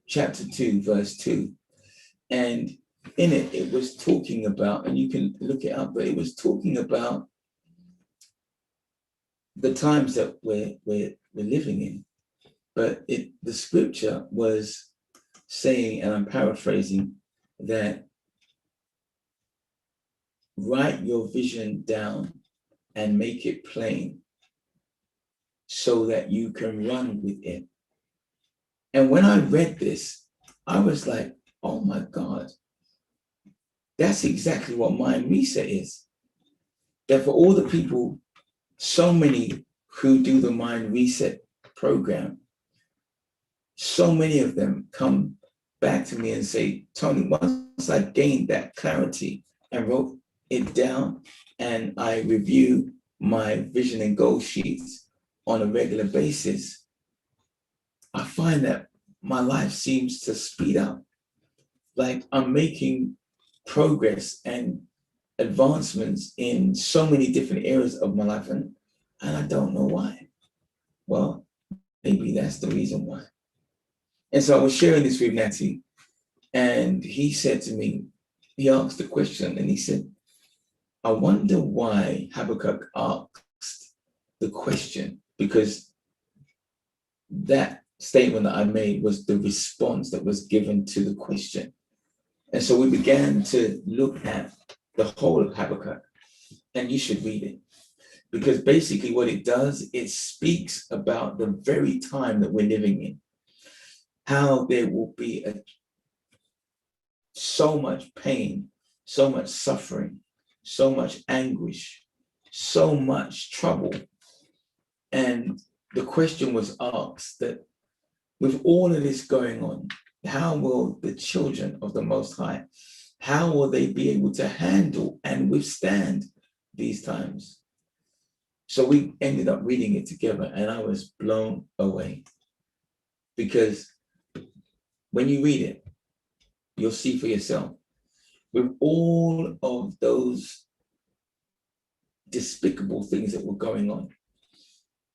Chapter 2, verse 2. And in it, it was talking about, and you can look it up, but it was talking about the times that we're living in. But the scripture was saying, and I'm paraphrasing, that write your vision down and make it plain so that you can run with it. And when I read this, I was like, oh my God, that's exactly what MINDreSET is. That for all the people, so many who do the MINDreSET program, so many of them come back to me and say, Tony, once I gained that clarity and wrote it down, and I review my vision and goal sheets on a regular basis, I find that my life seems to speed up. Like I'm making progress and advancements in so many different areas of my life, and I don't know why. Well, maybe that's the reason why. And so I was sharing this with Natty, and he said to me, he asked a question, and he said, I wonder why Habakkuk asked the question, because that statement that I made was the response that was given to the question. And so we began to look at the whole of Habakkuk, and you should read it, because basically what it does, it speaks about the very time that we're living in, how there will be so much pain, so much suffering, so much anguish, so much trouble. And the question was asked that with all of this going on, how will the children of the Most High How will they be able to handle and withstand these times? So we ended up reading it together, and I was blown away, because when you read it, you'll see for yourself, with all of those despicable things that were going on,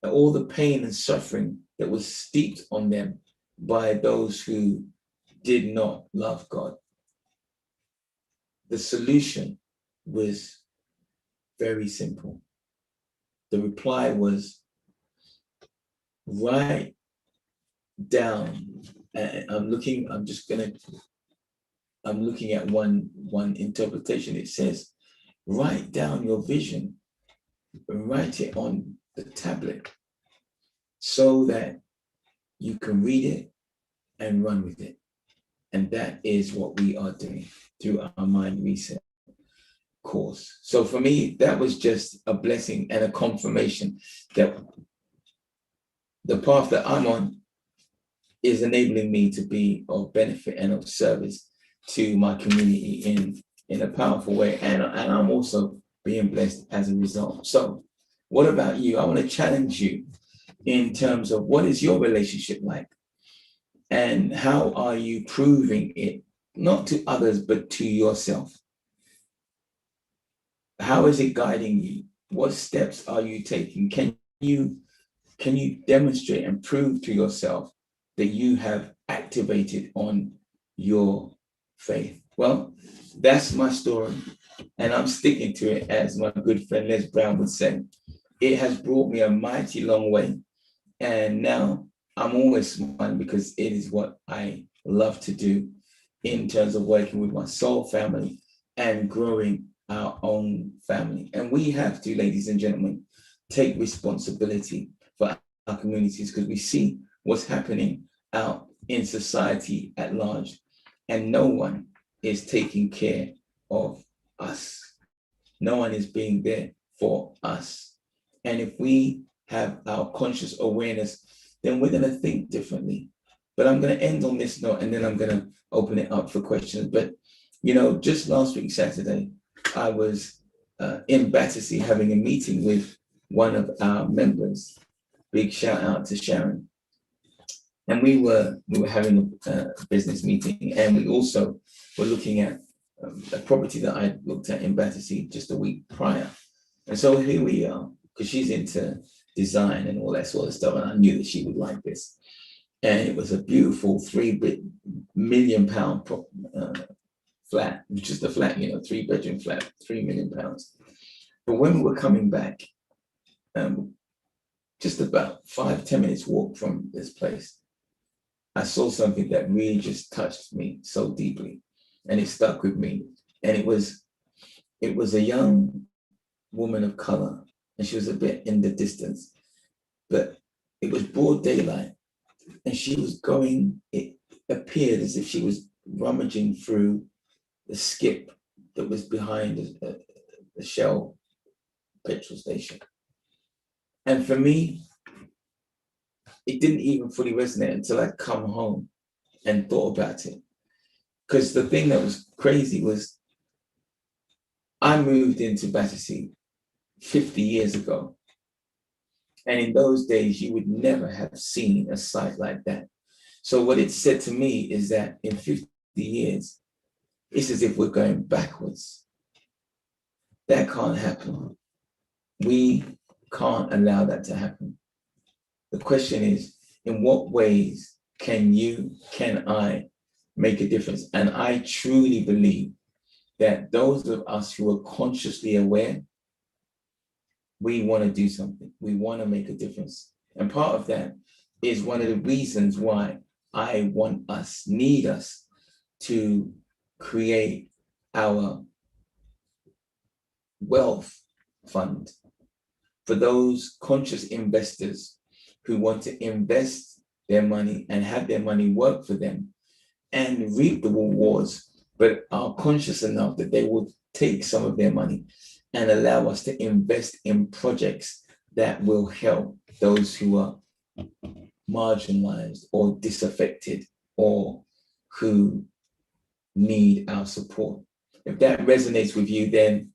and all the pain and suffering that was steeped on them by those who did not love God, the solution was very simple. The reply was, write down, and I'm looking at one interpretation. It says, write down your vision, write it on the tablet so that you can read it and run with it. And that is what we are doing through our Mind Reset course. So for me, that was just a blessing and a confirmation that the path that I'm on is enabling me to be of benefit and of service to my community in a powerful way. And I'm also being blessed as a result. So what about you? I want to challenge you in terms of, what is your relationship like? And how are you proving it, not to others, but to yourself? How is it guiding you? What steps are you taking? Can you demonstrate and prove to yourself that you have activated on your faith? Well, that's my story, and I'm sticking to it, as my good friend Les Brown would say. It has brought me a mighty long way, and now I'm always smiling, because it is what I love to do in terms of working with my soul family and growing our own family. And we have to, ladies and gentlemen, take responsibility for our communities, because we see what's happening out in society at large, and no one is taking care of us. No one is being there for us. And if we have our conscious awareness, then we're going to think differently. But I'm going to end on this note, and then I'm going to open it up for questions. But, just last week, Saturday, I was in Battersea having a meeting with one of our members. Big shout out to Sharon. And we were having a business meeting, and we also were looking at a property that I looked at in Battersea just a week prior. And so here we are, because she's into design and all that sort of stuff, and I knew that she would like this. And it was a beautiful £3 million flat, just a flat, 3-bedroom flat, £3 million. But when we were coming back, just about 5-10 minutes walk from this place, I saw something that really just touched me so deeply, and it stuck with me. And it was a young woman of color, and she was a bit in the distance, but it was broad daylight, and she was going, it appeared as if she was rummaging through the skip that was behind the Shell petrol station. And for me, it didn't even fully resonate until I'd come home and thought about it. Because the thing that was crazy was, I moved into Battersea 50 years ago. And in those days, you would never have seen a site like that. So what it said to me is that in 50 years, it's as if we're going backwards. That can't happen. We can't allow that to happen. The question is, in what ways can I make a difference? And I truly believe that those of us who are consciously aware, we want to do something. We want to make a difference. And part of that is one of the reasons why I need us to create our wealth fund for those conscious investors who want to invest their money and have their money work for them and reap the rewards, but are conscious enough that they will take some of their money and allow us to invest in projects that will help those who are marginalized or disaffected or who need our support. if that resonates with you, then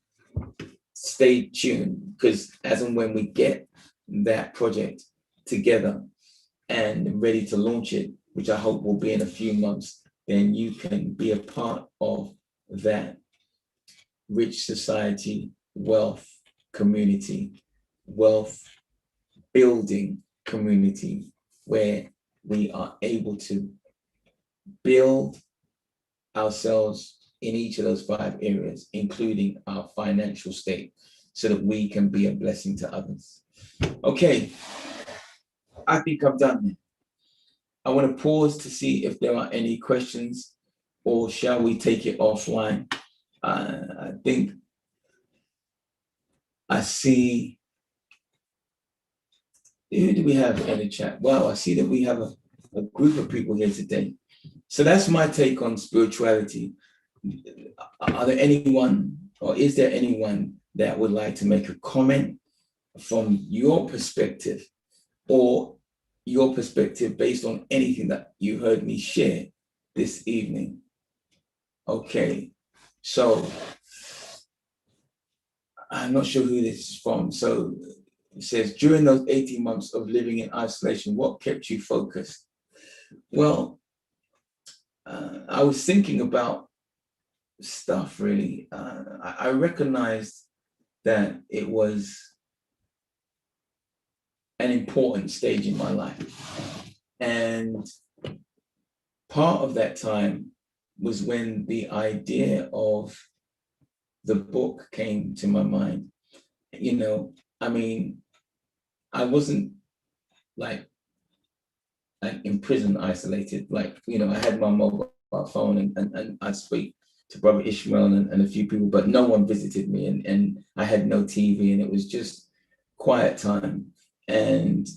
stay tuned, because as and when we get that project together and ready to launch it, which I hope will be in a few months, then you can be a part of that rich society, wealth community, wealth building community, where we are able to build ourselves in each of those 5 areas, including our financial state, so that we can be a blessing to others. Okay, I think I'm done there. I want to pause to see if there are any questions, or shall we take it offline? I think I see, who do we have in the chat? Wow, I see that we have a group of people here today. So that's my take on spirituality. Are there anyone, or is there anyone that would like to make a comment from your perspective, or your perspective based on anything that you heard me share this evening? Okay, so I'm not sure who this is from. So it says, during those 18 months of living in isolation, what kept you focused? Well, I was thinking about stuff, really. I recognized that it was an important stage in my life. And part of that time was when the idea of the book came to my mind. You know, I mean, I wasn't like in prison isolated. Like, you know, I had my mobile phone and I'd speak to Brother Ishmael and a few people, but no one visited me, and I had no TV, and it was just quiet time. And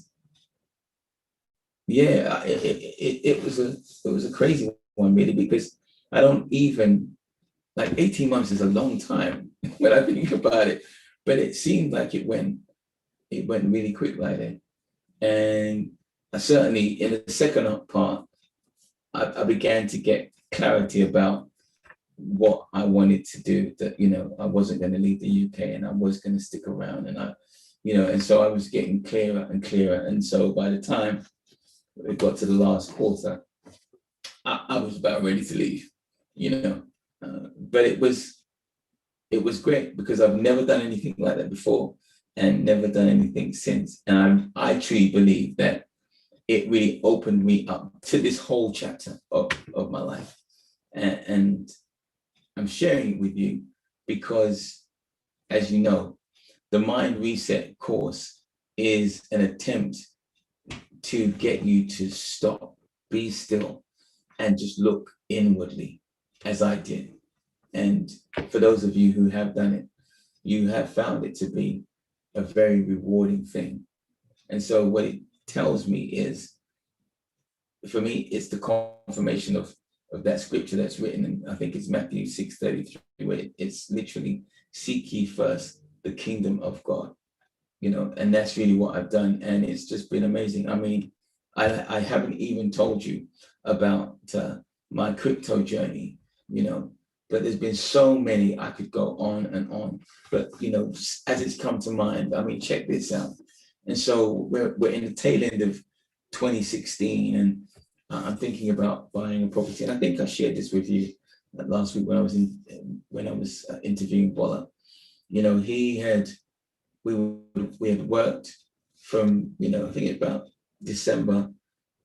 yeah, it was a crazy one, really, because I don't even, like, 18 months is a long time when I think about it, but it seemed like it went really quick like that. And I certainly, in the second part, I began to get clarity about what I wanted to do, that, you know, I wasn't going to leave the UK, and I was going to stick around, and and so I was getting clearer and clearer. And so by the time it got to the last quarter, I was about ready to leave, but it was great, because I've never done anything like that before, and never done anything since. And I truly believe that it really opened me up to this whole chapter of my life. And I'm sharing it with you because, as you know, the Mind Reset course is an attempt to get you to stop, be still, and just look inwardly, as I did. And for those of you who have done it, you have found it to be a very rewarding thing. And so what it tells me is, for me, it's the confirmation of that scripture that's written, and I think it's Matthew 6:33, where it's literally, seek ye first the kingdom of God, and that's really what I've done. And it's just been amazing. I mean, I haven't even told you about my crypto journey, but there's been so many. I could go on and on, but as it's come to mind, I mean, check this out. And so we're in the tail end of 2016, and I'm thinking about buying a property. And I think I shared this with you last week when I was interviewing Bola. We had worked from I think about December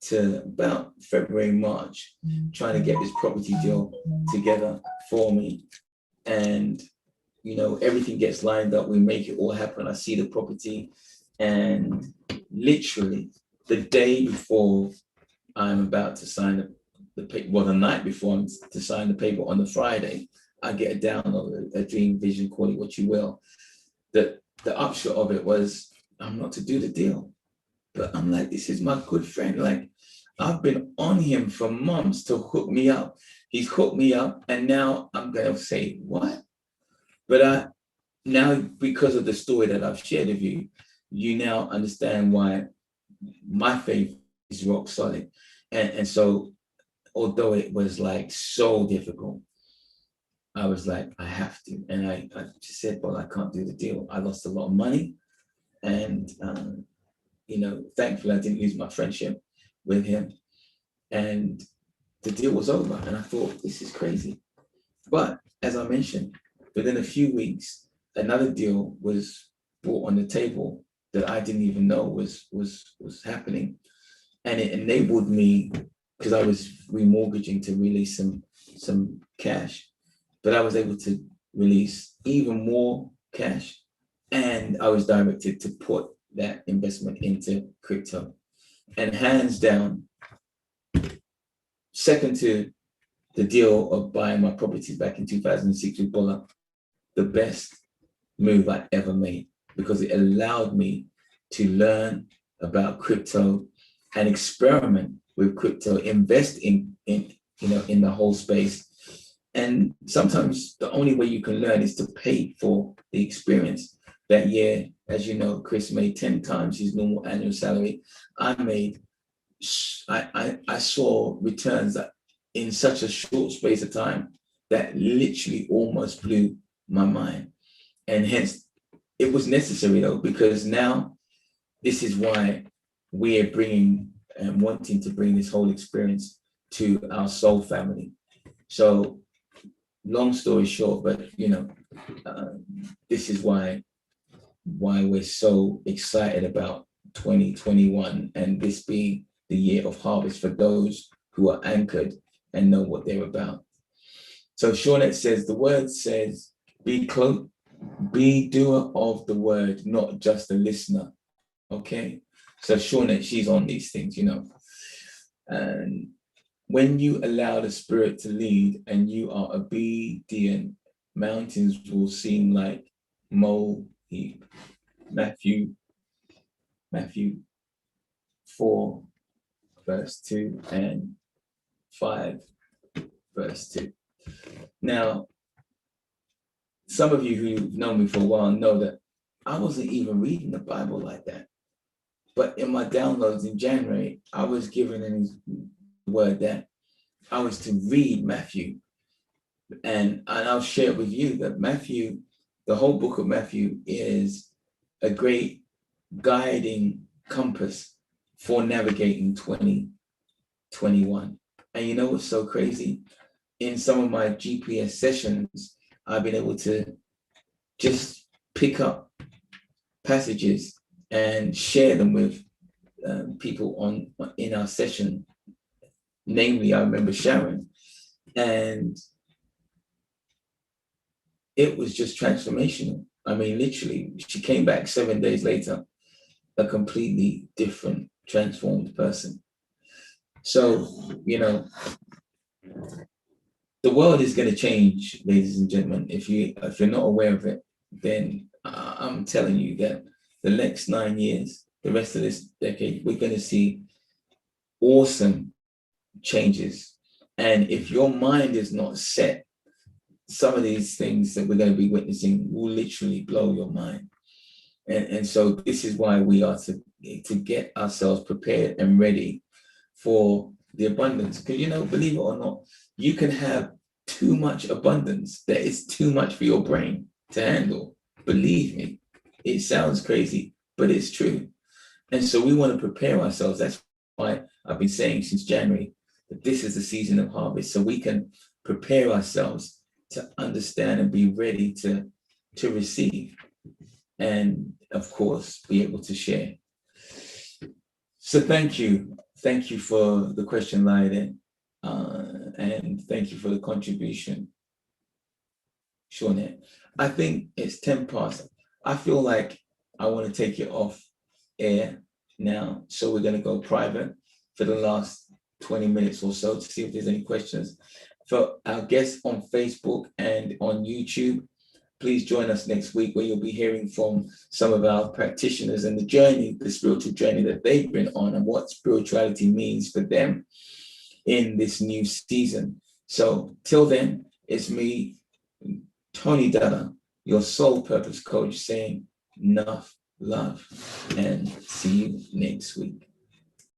to about February, March, trying to get this property deal together for me. And everything gets lined up, we make it all happen. I see the property, and literally the day before I'm about to sign the paper, well, the night before I'm to sign the paper on the Friday, I get a download, a dream, vision, call it what you will. The upshot of it was, I'm not to do the deal. But I'm like, this is my good friend. Like, I've been on him for months to hook me up. He's hooked me up, and now I'm going to say, what? But now, because of the story that I've shared with you, you now understand why my faith is rock solid. And so, although it was like so difficult, I was like, I have to. And I just said, well, I can't do the deal. I lost a lot of money. And, thankfully, I didn't lose my friendship with him. And the deal was over. And I thought, this is crazy. But as I mentioned, within a few weeks, another deal was brought on the table that I didn't even know was happening. And it enabled me, because I was remortgaging, to release some cash, but I was able to release even more cash. And I was directed to put that investment into crypto. And hands down, second to the deal of buying my properties back in 2006 with Bola, the best move I ever made, because it allowed me to learn about crypto and experiment with crypto, invest in the whole space. And sometimes the only way you can learn is to pay for the experience. That year, as you know, Chris made 10 times his normal annual salary. I saw returns that in such a short space of time that literally almost blew my mind. And hence, it was necessary though, because now this is why we are bringing and wanting to bring this whole experience to our soul family. So long story short, but this is why we're so excited about 2021 and this being the year of harvest for those who are anchored and know what they're about. So Shawnette says, the word says, be doer of the word, not just a listener. Okay. So Shawnette, she's on these things, and when you allow the Spirit to lead and you are obedient, mountains will seem like molehill. Matthew 4, verse 2 and 5, verse 2. Now, some of you who've known me for a while know that I wasn't even reading the Bible like that. But in my downloads in January, I was given the word that I was to read Matthew. And I'll share with you that Matthew, the whole book of Matthew, is a great guiding compass for navigating 2021. And you know what's so crazy? In some of my GPS sessions, I've been able to just pick up passages and share them with people in our session. Namely, I remember Sharon, and it was just transformational. I mean, literally, she came back 7 days later, a completely different, transformed person. So, the world is going to change, ladies and gentlemen. If you're not aware of it, then I'm telling you that the next 9 years, the rest of this decade, we're going to see awesome changes. And if your mind is not set, some of these things that we're going to be witnessing will literally blow your mind. And so this is why we are to get ourselves prepared and ready for the abundance. Because, believe it or not, you can have too much abundance that is too much for your brain to handle. Believe me, it sounds crazy, but it's true. And so we want to prepare ourselves. That's why I've been saying since January that this is the season of harvest, so we can prepare ourselves to understand and be ready to receive, and of course be able to share. So thank you for the question, Laide, and thank you for the contribution, Shawnette. I think it's 10 past. I feel like I want to take it off air now, so we're going to go private for the last 20 minutes or so to see if there's any questions. For our guests on Facebook and on YouTube, please join us next week, where you'll be hearing from some of our practitioners and the spiritual journey that they've been on, and what spirituality means for them in this new season. So till then, it's me, Tony Dada, your soul purpose coach, saying enough love, and see you next week.